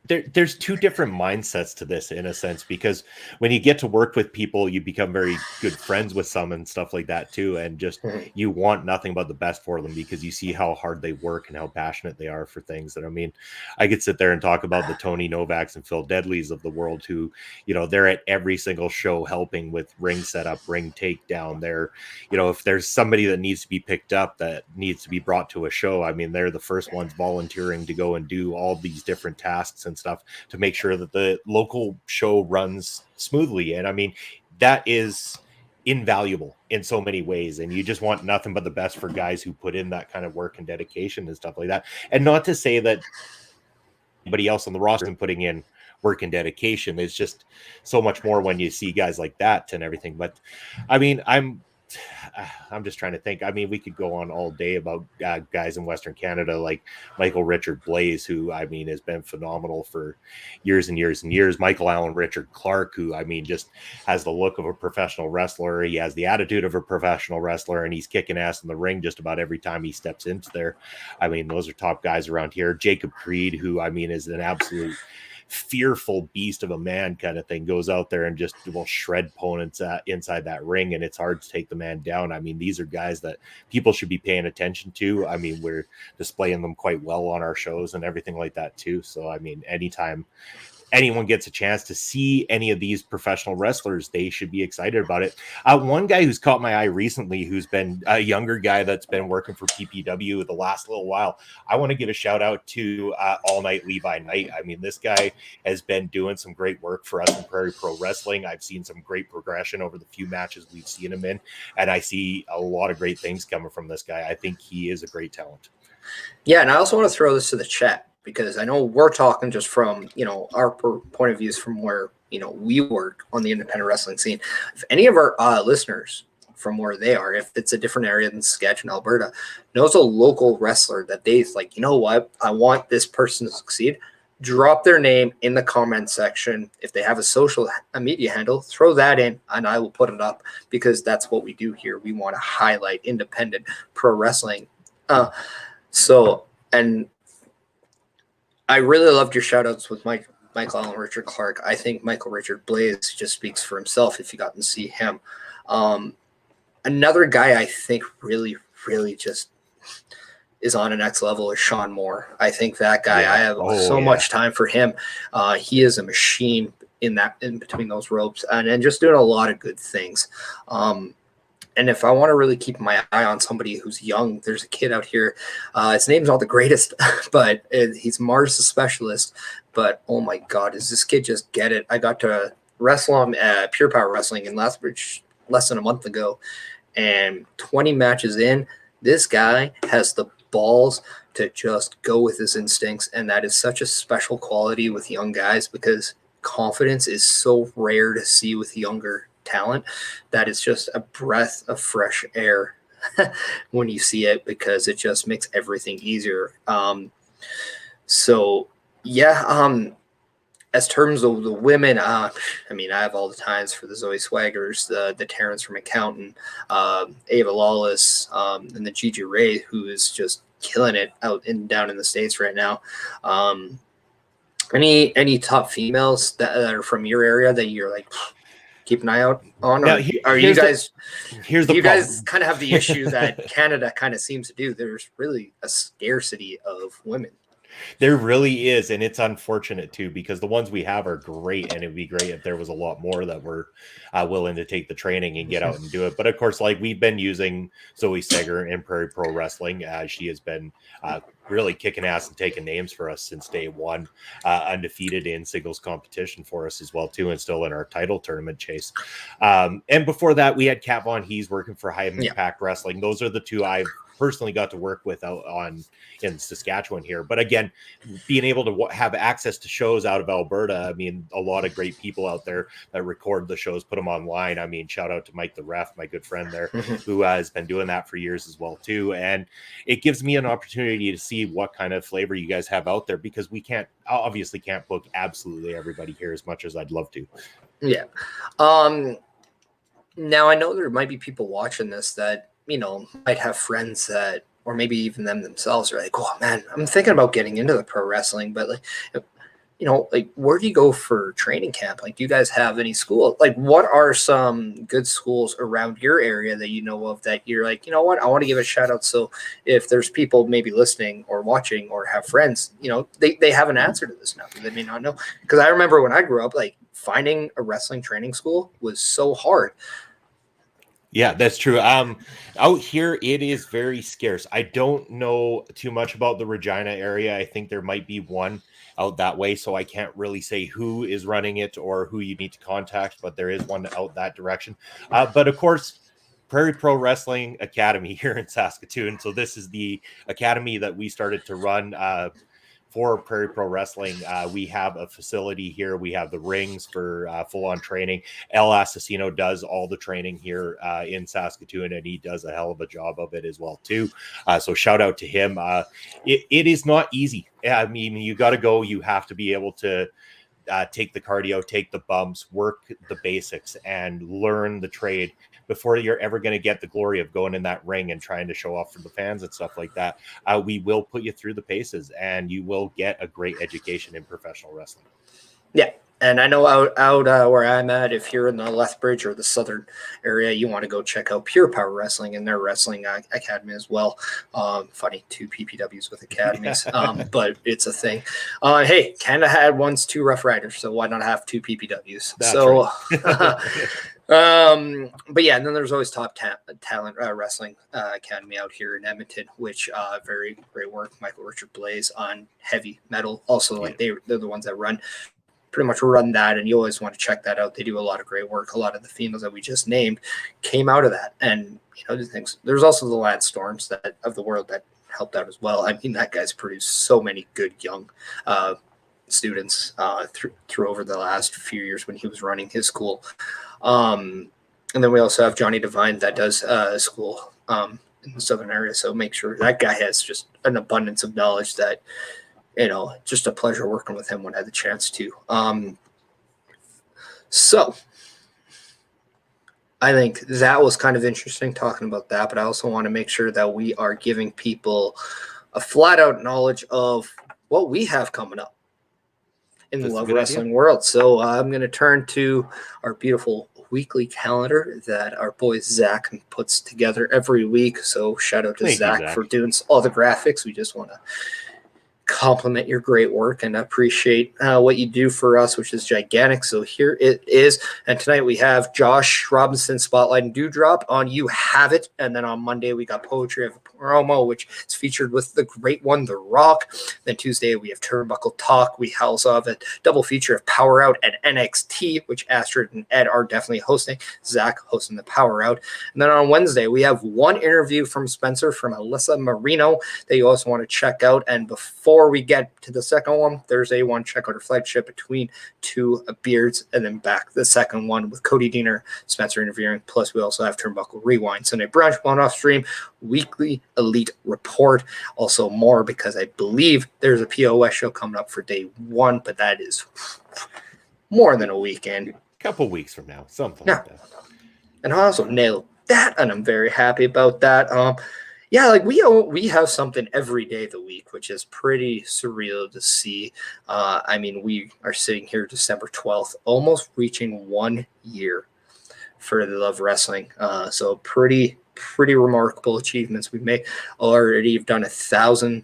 there's two different mindsets to this in a sense, because when you get to work with people, you become very good friends with some and stuff like that too. And just, you want nothing but the best for them because you see how hard they work and how passionate they are for things. And I mean, I could sit there and talk about the Tony Novaks and Phil Deadleys of the world who, they're at every single show helping with ring setup, ring takedown. They're, if there's somebody that needs to be picked up that needs to be brought to a show, I mean, they're the first ones volunteering to go and do all these different tasks and stuff to make sure that the local show runs smoothly. And I mean, that is invaluable in so many ways, and you just want nothing but the best for guys who put in that kind of work and dedication and stuff like that. And not to say that anybody else on the roster isn't putting in work and dedication. It's just so much more when you see guys like that and everything. But I mean, I'm just trying to think. I mean, we could go on all day about guys in Western Canada like Michael Richard Blaze, who I mean has been phenomenal for years and years and years. Michael Allen Richard Clark, who I mean just has the look of a professional wrestler. He has the attitude of a professional wrestler, and he's kicking ass in the ring just about every time he steps into there. I mean, those are top guys around here. Jacob Creed, who I mean is an absolute fearful beast of a man kind of thing, goes out there and just will shred opponents inside that ring, and it's hard to take the man down. I mean, these are guys that people should be paying attention to. I mean, we're displaying them quite well on our shows and everything like that too. So I mean, anytime anyone gets a chance to see any of these professional wrestlers, they should be excited about it. One guy who's caught my eye recently, who's been a younger guy that's been working for PPW the last little while, I want to give a shout out to All Night Levi Knight. I mean, this guy has been doing some great work for us in Prairie Pro Wrestling. I've seen some great progression over the few matches we've seen him in, and I see a lot of great things coming from this guy. I think he is a great talent.
Yeah, and I also want to throw this to the chat, because I know we're talking just from, our point of views from where, we work on the independent wrestling scene. If any of our listeners from where they are, if it's a different area than Saskatchewan, Alberta, knows a local wrestler that they like, you know what, I want this person to succeed, drop their name in the comment section. If they have a social media handle, throw that in and I will put it up, because that's what we do here. We want to highlight independent pro wrestling. And I really loved your shout outs with Michael Allen Richard Clark. I think Michael Richard Blaze just speaks for himself if you got to see him. Another guy I think really, really just is on a next level is Sean Moore. I think that guy, I have much time for him. He is a machine in between those ropes and just doing a lot of good things. And if I want to really keep my eye on somebody who's young, there's a kid out here. His name's not the greatest, but he's Mars the Specialist. But, oh, my God, does this kid just get it? I got to wrestle him at Pure Power Wrestling in Lethbridge less than a month ago. And 20 matches in, this guy has the balls to just go with his instincts. And that is such a special quality with young guys, because confidence is so rare to see with younger talent. That is just a breath of fresh air when you see it, because it just makes everything easier. As terms of the women, I mean, I have all the times for the Zoe Swaggers, the Terrence from Accountant, Ava Lawless, and the Gigi Ray, who is just killing it down in the States right now. Any top females that are from your area that you're like, keep an eye out on?
Now,
Or you guys
guys
kind of have the issue that Canada kind of seems to do? There's really a scarcity of women.
There really is, and it's unfortunate too, because the ones we have are great, and it'd be great if there was a lot more that were willing to take the training and get out and do it. But of course, like, we've been using Zoe Seger in Prairie Pro Wrestling. She has been really kicking ass and taking names for us since day one, undefeated in singles competition for us as well too, and still in our title tournament chase. And before that, we had Kat Von Hees working for High Impact Wrestling. Those are the two I've personally got to work with out in Saskatchewan here. But again, being able to have access to shows out of Alberta, I mean, a lot of great people out there that record the shows, put them online. I mean, shout out to Mike the Ref, my good friend there, who has been doing that for years as well too. And it gives me an opportunity to see what kind of flavor you guys have out there, because we obviously can't book absolutely everybody here as much as I'd love to.
Yeah. Now I know there might be people watching this that, might have friends that, or maybe even them themselves, are like, oh man, I'm thinking about getting into the pro wrestling, but where do you go for training camp? Like, do you guys have any school? Like, what are some good schools around your area that you know of that you're like, you know what, I want to give a shout out. So if there's people maybe listening or watching or have friends, they have an answer to this now. They may not know. Because I remember when I grew up, like, finding a wrestling training school was so hard.
Yeah, that's true. Out here, it is very scarce. I don't know too much about the Regina area. I think there might be one out that way. So I can't really say who is running it or who you need to contact, but there is one out that direction. But of course, Prairie Pro Wrestling Academy here in Saskatoon. So this is the academy that we started to run for Prairie Pro Wrestling. We have a facility here. We have the rings for full-on training. El Assassino does all the training here in Saskatoon, and he does a hell of a job of it as well too. So shout out to him. It is not easy. I mean, you got to go. You have to be able to take the cardio, take the bumps, work the basics, and learn the trade before you're ever going to get the glory of going in that ring and trying to show off for the fans and stuff like that. We will put you through the paces, and you will get a great education in professional wrestling.
Yeah. And I know out where I'm at, if you're in the Lethbridge or the southern area, you want to go check out Pure Power Wrestling and their wrestling academy as well. Funny, 2 PPWs with academies, but it's a thing. Hey, Canada had once 2 Rough Riders, so why not have 2 PPWs?
That's
so,
right.
But yeah, and then there's always Top Talent Wrestling Academy out here in Edmonton, which very great work. Michael Richard Blaze on heavy metal, also like they're the ones that pretty much run that, and you always want to check that out. They do a lot of great work. A lot of the females that we just named came out of that, and the things. There's also the Lad Storms that of the world that helped out as well. I mean, that guy's produced so many good young students through over the last few years when he was running his school. And then we also have Johnny Devine that does a school in the southern area. So make sure that guy has just an abundance of knowledge that. Just a pleasure working with him when I had the chance to. So I think that was kind of interesting talking about that, but I also want to make sure that we are giving people a flat out knowledge of what we have coming up in the Love Wrestling world. So I'm going to turn to our beautiful weekly calendar that our boy Zach puts together every week. So shout out to Zach for doing all the graphics. We just want to compliment your great work and appreciate what you do for us, which is gigantic. So here it is. And tonight we have Josh Robinson Spotlight and Dewdrop on You Have It. And then on Monday we got Poetry of a Promo, which is featured with the great one, The Rock. Then Tuesday we have Turnbuckle Talk. We also have a double feature of Power Out at NXT, which Astrid and Ed are definitely hosting. Zach hosting the Power Out. And then on Wednesday we have one interview from Spencer from Alyssa Marino that you also want to check out. And before we get to the second one, Thursday one, check out our flagship Between Two Beards, and then back the second one with Cody Diener, Spencer interviewing. Plus, we also have Turnbuckle Rewind, Sunday Brunch, one-off stream, weekly Elite Report. Also more because I believe there's a POS show coming up for day 1, but that is more than a weekend.
A couple weeks from now, something like that.
And I also nailed that, and I'm very happy about that. Yeah, like we have something every day of the week, which is pretty surreal to see. I mean, we are sitting here December 12th, almost reaching 1 year for the Love Wrestling. So pretty remarkable achievements we've made. Already have done 1,000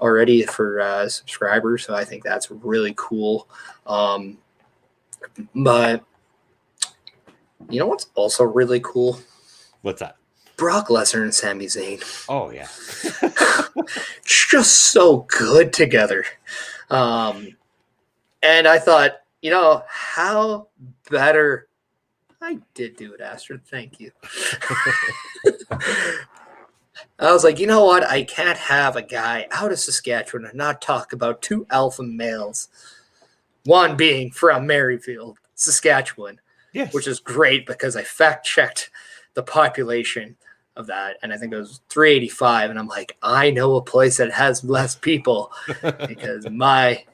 already for subscribers. So I think that's really cool. But you know what's also really cool?
What's that?
Brock Lesnar and Sami Zayn.
Oh, yeah.
Just so good together. And I thought, how better. I did do it, Astrid. Thank you. I was like, you know what? I can't have a guy out of Saskatchewan and not talk about 2 alpha males. One being from Maryfield, Saskatchewan,
yes,
which is great because I fact-checked the population of that, and I think it was 385, and I'm like, I know a place that has less people because my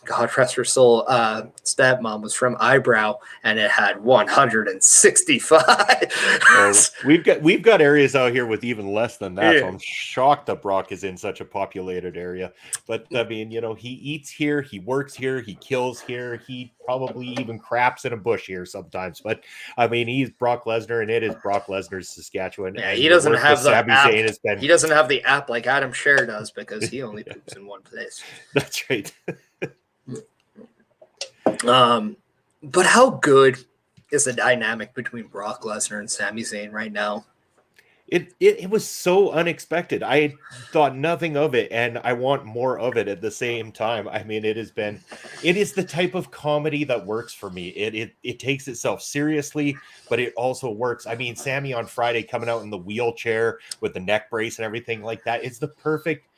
God rest her soul stepmom was from Eyebrow, and it had 165.
We've got areas out here with even less than that.
Yeah.
So I'm shocked that Brock is in such a populated area. But I mean, he eats here, he works here, he kills here, he probably even craps in a bush here sometimes. But I mean, he's Brock Lesnar, and it is Brock Lesnar's Saskatchewan.
Yeah,
and
he doesn't have the
Sami
app.
Zayn has been...
He doesn't have the app like Adam Scher does because he only poops in one place.
That's right.
But how good is the dynamic between Brock Lesnar and Sami Zayn right now?
It was so unexpected. I thought nothing of it, and I want more of it at the same time. I mean, it is the type of comedy that works for me. It takes itself seriously, but it also works. I mean, Sammy on Friday coming out in the wheelchair with the neck brace and everything like that. It's the perfect,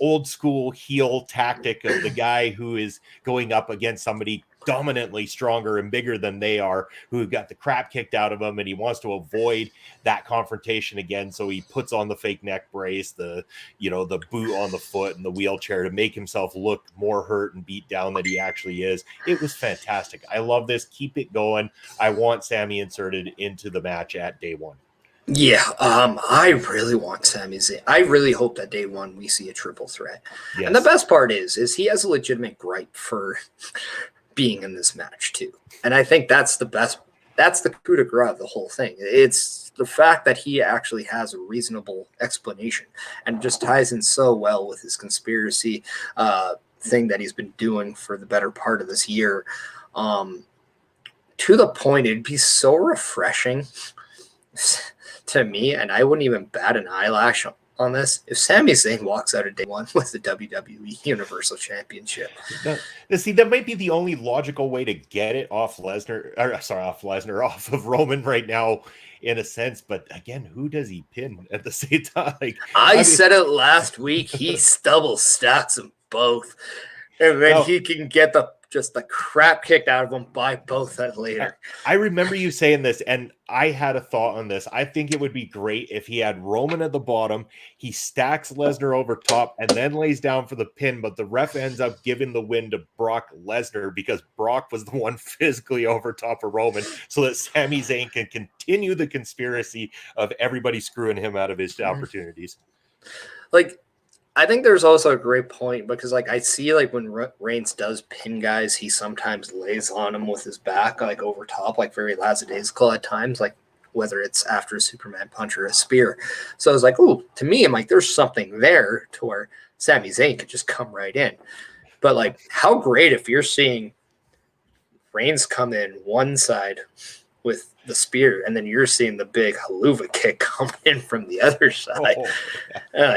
old school heel tactic of the guy who is going up against somebody dominantly stronger and bigger than they are, who got the crap kicked out of him, and he wants to avoid that confrontation again. So he puts on the fake neck brace, the boot on the foot and the wheelchair to make himself look more hurt and beat down than he actually is. It was fantastic. I love this. Keep it going. I want Sammy inserted into the match at day one.
Yeah, I really want Sami Zayn. I really hope that day one we see a triple threat.
Yes.
And the best part is he has a legitimate gripe for being in this match too. And I think that's the best. That's the coup de grace of the whole thing. It's the fact that he actually has a reasonable explanation and just ties in so well with his conspiracy thing that he's been doing for the better part of this year. To the point, it'd be so refreshing to me, and I wouldn't even bat an eyelash on this, if Sami Zayn walks out of day one with the WWE Universal Championship.
See, that might be the only logical way to get it off of Roman right now, in a sense. But again, who does he pin at the same time? I mean,
said it last week. He double stacks them both, and then he can get the crap kicked out of him by both later.
I remember you saying this, and I had a thought on this. I think it would be great if he had Roman at the bottom, he stacks Lesnar over top, and then lays down for the pin, but the ref ends up giving the win to Brock Lesnar because Brock was the one physically over top of Roman, so that Sami Zayn can continue the conspiracy of everybody screwing him out of his opportunities.
I think there's also a great point because, I see, when Reigns does pin guys, he sometimes lays on them with his back, over top, very lackadaisical at times, whether it's after a Superman punch or a spear. So I was ooh, to me, I'm there's something there to where Sami Zayn could just come right in. But, how great if you're seeing Reigns come in one side with the spear, and then you're seeing the big haluva kick come in from the other side.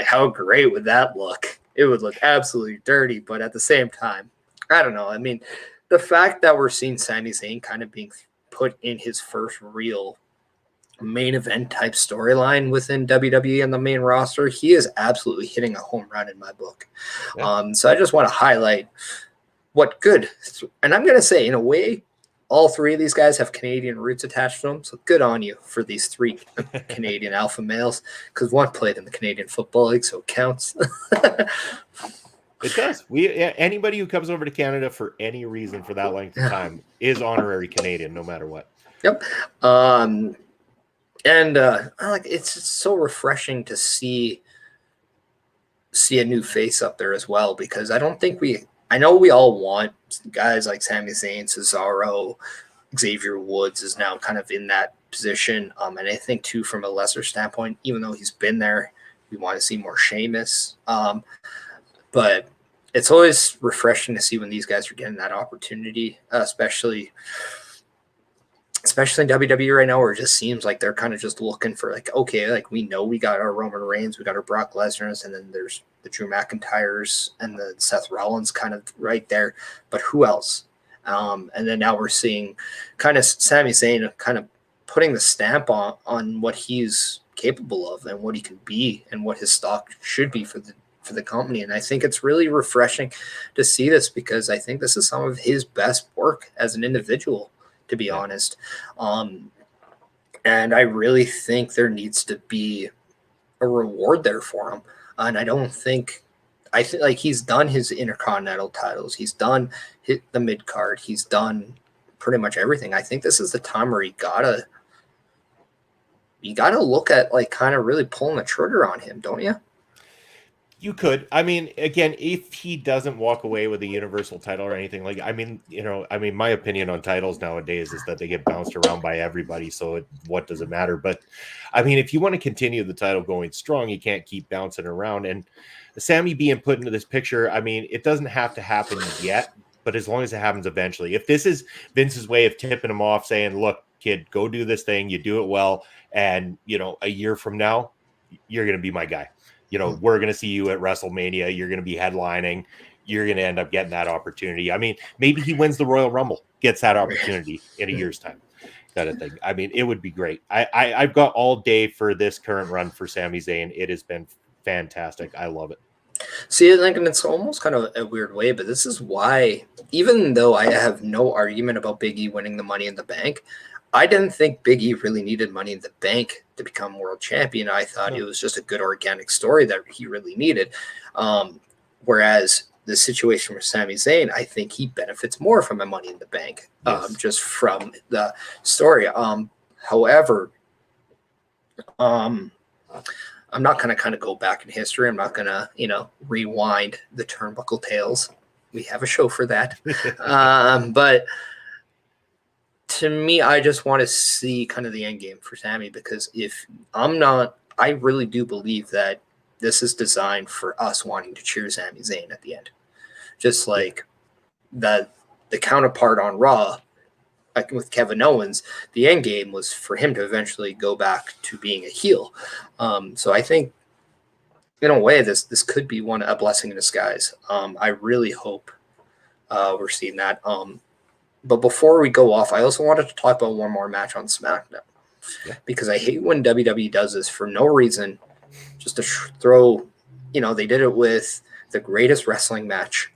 How great would that look? It would look absolutely dirty, but at the same time, I don't know. I mean, the fact that we're seeing Sami Zayn kind of being put in his first real main event type storyline within WWE and the main roster, he is absolutely hitting a home run in my book. Yeah. So I just want to highlight what good, and I'm going to say, in a way, all three of these guys have Canadian roots attached to them, so good on you for these three Canadian alpha males, because one played in the Canadian Football League, so it counts.
It does. Anybody who comes over to Canada for any reason for that length of time is honorary Canadian, no matter what. Yep.
It's just so refreshing to see a new face up there as well, because I know we all want guys like Sami Zayn, Cesaro, Xavier Woods is now kind of in that position. And I think, too, from a lesser standpoint, even though he's been there, we want to see more Sheamus. But it's always refreshing to see when these guys are getting that opportunity, especially in WWE right now, where it just seems like they're kind of just looking for we know we got our Roman Reigns, we got our Brock Lesnar's, and then there's the Drew McIntyres and the Seth Rollins kind of right there. But who else? And then now we're seeing kind of Sami Zayn kind of putting the stamp on what he's capable of and what he can be and what his stock should be for the company. And I think it's really refreshing to see this, because I think this is some of his best work as an individual, to be honest. And I really think there needs to be a reward there for him. And I think he's done his Intercontinental titles. He's done the mid card. He's done pretty much everything. I think this is the time where you gotta look at kind of really pulling the trigger on him, don't you?
You could. I mean, again, if he doesn't walk away with a universal title or anything my opinion on titles nowadays is that they get bounced around by everybody. So what does it matter? But I mean, if you want to continue the title going strong, you can't keep bouncing around. And Sammy being put into this picture, I mean, it doesn't have to happen yet, but as long as it happens eventually. If this is Vince's way of tipping him off, saying, look, kid, go do this thing. You do it well. And, you know, a year from now, you're going to be my guy. You know, we're going to see you at WrestleMania. You're going to be headlining. You're going to end up getting that opportunity. I mean, maybe he wins the Royal Rumble, gets that opportunity in a year's time, kind of thing. I mean, it would be great. I've got all day for this current run for Sami Zayn. It has been fantastic. I love it.
See, like, and it's almost kind of a weird way, but this is why, even though I have no argument about Big E winning the Money in the Bank, I didn't think Big E really needed Money in the Bank to become world champion. I thought it was just a good organic story that he really needed. Whereas the situation with Sami Zayn, I think he benefits more from a Money in the Bank, just from the story. However, I'm not going to kind of go back in history. I'm not going to, you know, rewind the Turnbuckle Tales. We have a show for that. But to me, I just want to see kind of the end game for Sami, because if I'm not, I really do believe that this is designed for us wanting to cheer Sami Zayn at the end. Just like the counterpart on Raw, like with Kevin Owens, the end game was for him to eventually go back to being a heel. So I think, in a way, this could be a blessing in disguise. I really hope we're seeing that. But before we go off, I also wanted to talk about one more match on SmackDown, because I hate when WWE does this for no reason, just to throw. You know, they did it with the greatest wrestling match,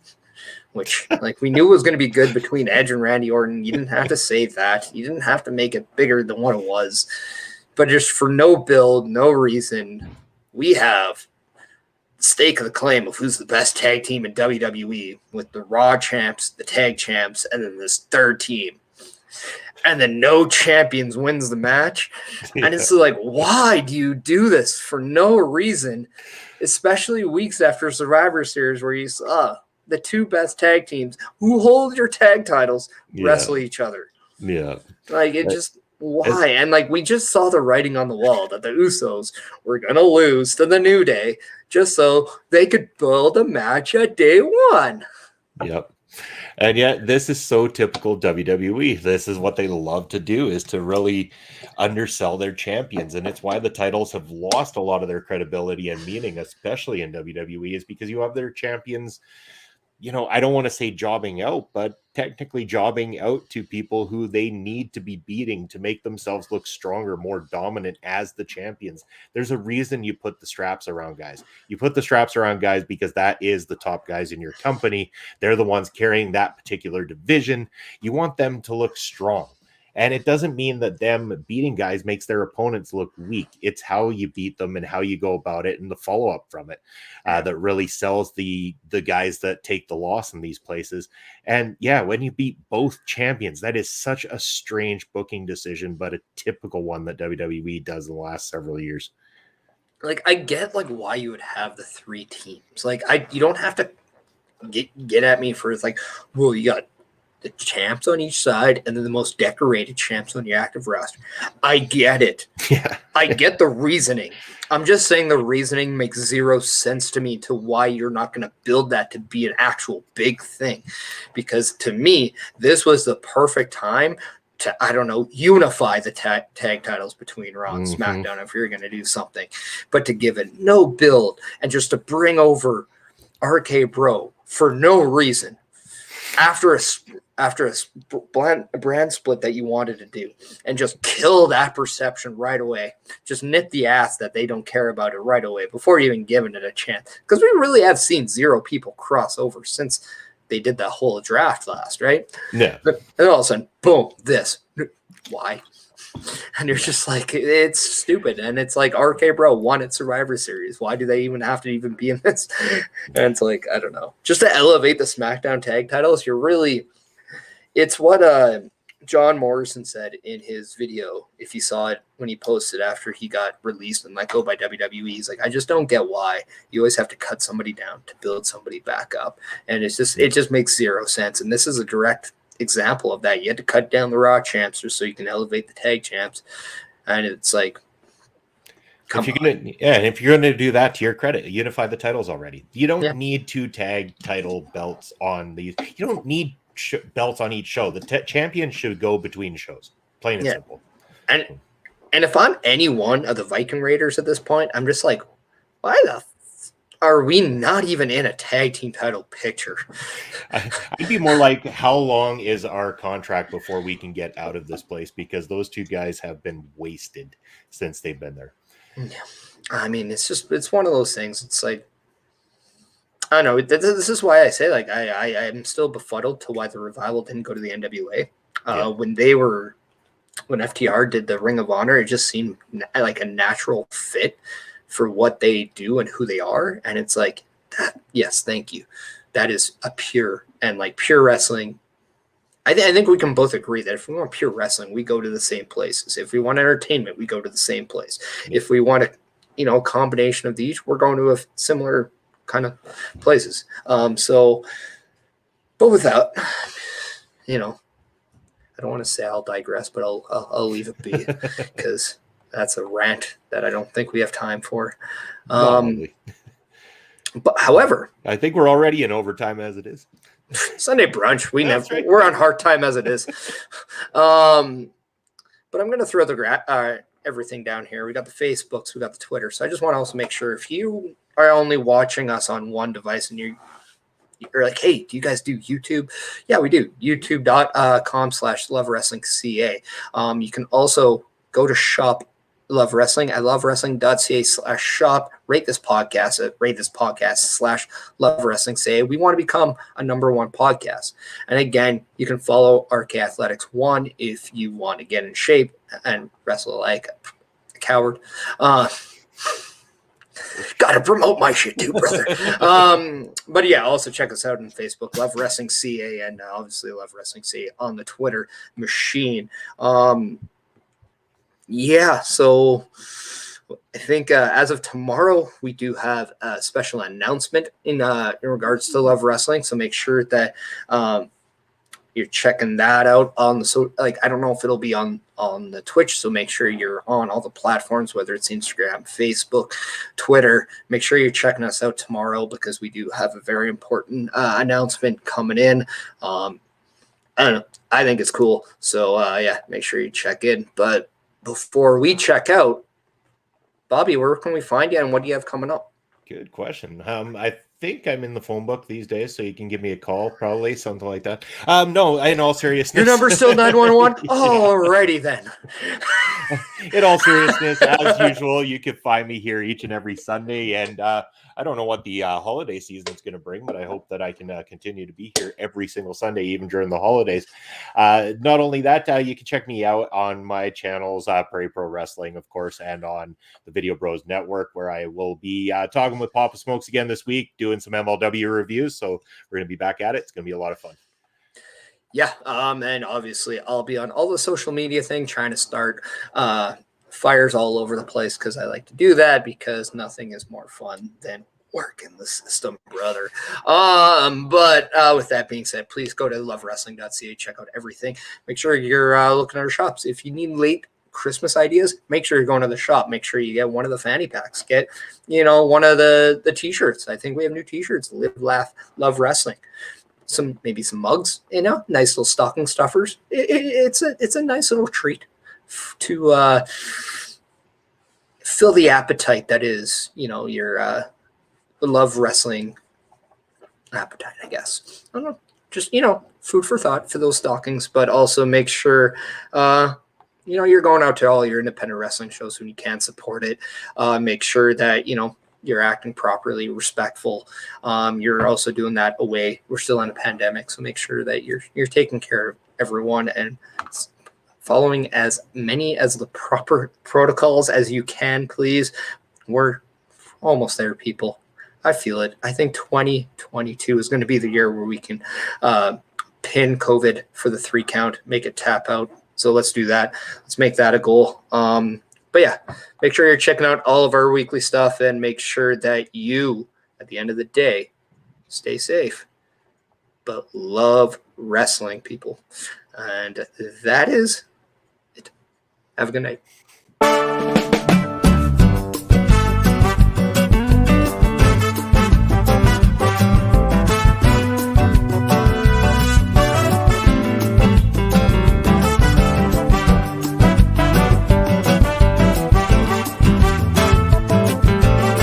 which, like, we knew was going to be good, between Edge and Randy Orton. You didn't have to say that. You didn't have to make it bigger than what it was. But just for no build, no reason, we have stake of the claim of who's the best tag team in WWE, with the Raw champs, the tag champs, and then this third team. And then no champions wins the match. And it's like, why do you do this for no reason? Especially weeks after Survivor Series, where you saw the two best tag teams who hold your tag titles wrestle each other.
Yeah.
Like, it just, why? And like, we just saw the writing on the wall that the Usos were going to lose to the New Day just so they could build a match at day one.
Yep. And yet this is so typical WWE. This is what they love to do, is to really undersell their champions. And it's why the titles have lost a lot of their credibility and meaning, especially in WWE, is because you have their champions, you know, I don't want to say jobbing out, but technically jobbing out to people who they need to be beating to make themselves look stronger, more dominant as the champions. There's a reason you put the straps around guys. You put the straps around guys because that is the top guys in your company. They're the ones carrying that particular division. You want them to look strong. And it doesn't mean that them beating guys makes their opponents look weak. It's how you beat them and how you go about it and the follow-up from it that really sells the guys that take the loss in these places. And yeah, when you beat both champions, that is such a strange booking decision, but a typical one that WWE does in the last several years.
Like, I get like why you would have the three teams. Like, you don't have to get at me for, it's like, well, you got the champs on each side and then the most decorated champs on your active roster. I get it.
Yeah.
I get the reasoning. I'm just saying the reasoning makes zero sense to me to why you're not going to build that to be an actual big thing. Because to me, this was the perfect time to, I don't know, unify the tag titles between Raw and SmackDown if you're going to do something. But to give it no build and just to bring over RK Bro for no reason after a brand split that you wanted to do, and just kill that perception right away. Just nip the ass that they don't care about it right away before even giving it a chance. Because we really have seen zero people cross over since they did that whole draft last, right?
Yeah.
And all of a sudden, boom, this. Why? And you're just like, it's stupid. And it's like, RK Bro won at Survivor Series. Why do they even have to even be in this? And it's like, I don't know. Just to elevate the SmackDown tag titles, you're really... It's what John Morrison said in his video, if you saw it when he posted after he got released and let go by WWE. He's like, I just don't get why you always have to cut somebody down to build somebody back up. And it just makes zero sense. And this is a direct example of that. You had to cut down the Raw champs just so you can elevate the tag champs. And it's like,
if you're gonna do that, to your credit, unify the titles already. You don't need two tag title belts on these. You don't need belts on each show. The champion should go between shows. Plain and
Yeah.
simple.
And if I'm any one of the Viking Raiders at this point, I'm just like, why the are we not even in a tag team title picture?
I'd be more like, how long is our contract before we can get out of this place? Because those two guys have been wasted since they've been there.
Yeah. I mean, it's one of those things. It's like, I don't know. This is why I say, like, I'm still befuddled to why the Revival didn't go to the NWA. When FTR did the Ring of Honor, it just seemed like a natural fit for what they do and who they are. And it's like, yes, thank you. That is a pure wrestling. I think we can both agree that if we want pure wrestling, we go to the same places. If we want entertainment, we go to the same place. Yeah. If we want a combination of these, we're going to a similar kind of places. But without, I don't want to say I'll digress, but I'll leave it be because that's a rant that I don't think we have time for. But however,
I think we're already in overtime as it is.
Sunday brunch. We're on hard time as it is. But I'm going to throw everything down here. We got the Facebooks, we got the Twitter. So I just want to also make sure if you are only watching us on one device and you're like, hey, do you guys do YouTube? Yeah, we do. YouTube.com/LoveWrestlingCA. You can also go to shop Love Wrestling at lovewrestling.ca/shop. Rate this podcast at ratethispodcast/LoveWrestlingCA. We want to become a #1 podcast. And again, you can follow RK Athletics 1 if you want to get in shape and wrestle like a coward. Gotta promote my shit too, brother. But yeah, also check us out on Facebook, Love Wrestling CA, and obviously Love Wrestling CA on the Twitter machine. Yeah, so I think as of tomorrow, we do have a special announcement in regards to Love Wrestling. So make sure that you're checking that out on the I don't know if it'll be on the Twitch, so make sure you're on all the platforms, whether it's Instagram, Facebook, Twitter. Make sure you're checking us out tomorrow because we do have a very important announcement coming in. I don't know. I think it's cool. So yeah, make sure you check in. But before we check out, Bobby, where can we find you and what do you have coming up?
Good question. I think I'm in the phone book these days, so you can give me a call, probably something like that. No, in all seriousness,
your number's still 911.
Yeah.
Alrighty then.
In all seriousness, as usual, you can find me here each and every Sunday, and I don't know what the holiday season is going to bring, but I hope that I can continue to be here every single Sunday, even during the holidays. Not only that, you can check me out on my channels, Prairie Pro Wrestling, of course, and on the Video Bros Network, where I will be talking with Papa Smokes again this week, doing some MLW reviews. So we're going to be back at it. It's going to be a lot of fun.
Yeah, and obviously I'll be on all the social media thing, trying to start fires all over the place because I like to do that because nothing is more fun than working the system, brother. But with that being said, please go to lovewrestling.ca, check out everything. Make sure you're looking at our shops. If you need late Christmas ideas, make sure you're going to the shop. Make sure you get one of the fanny packs. Get, one of the t-shirts. I think we have new t-shirts. Live, laugh, love wrestling. Maybe some mugs, nice little stocking stuffers. It's a nice little treat to fill the appetite that is, your love wrestling appetite, I guess. I don't know. Just, food for thought for those stockings, but also make sure, you're going out to all your independent wrestling shows when you can support it. Make sure that, you're acting properly, respectful. You're also doing that away. We're still in a pandemic, so make sure that you're taking care of everyone and following as many as the proper protocols as you can, please. We're almost there, people. I feel it. I think 2022 is going to be the year where we can pin COVID for the 3 count, make it tap out. So let's do that. Let's make that a goal. But yeah, make sure you're checking out all of our weekly stuff and make sure that you, at the end of the day, stay safe, but love wrestling, people. And that is it. Have a good night.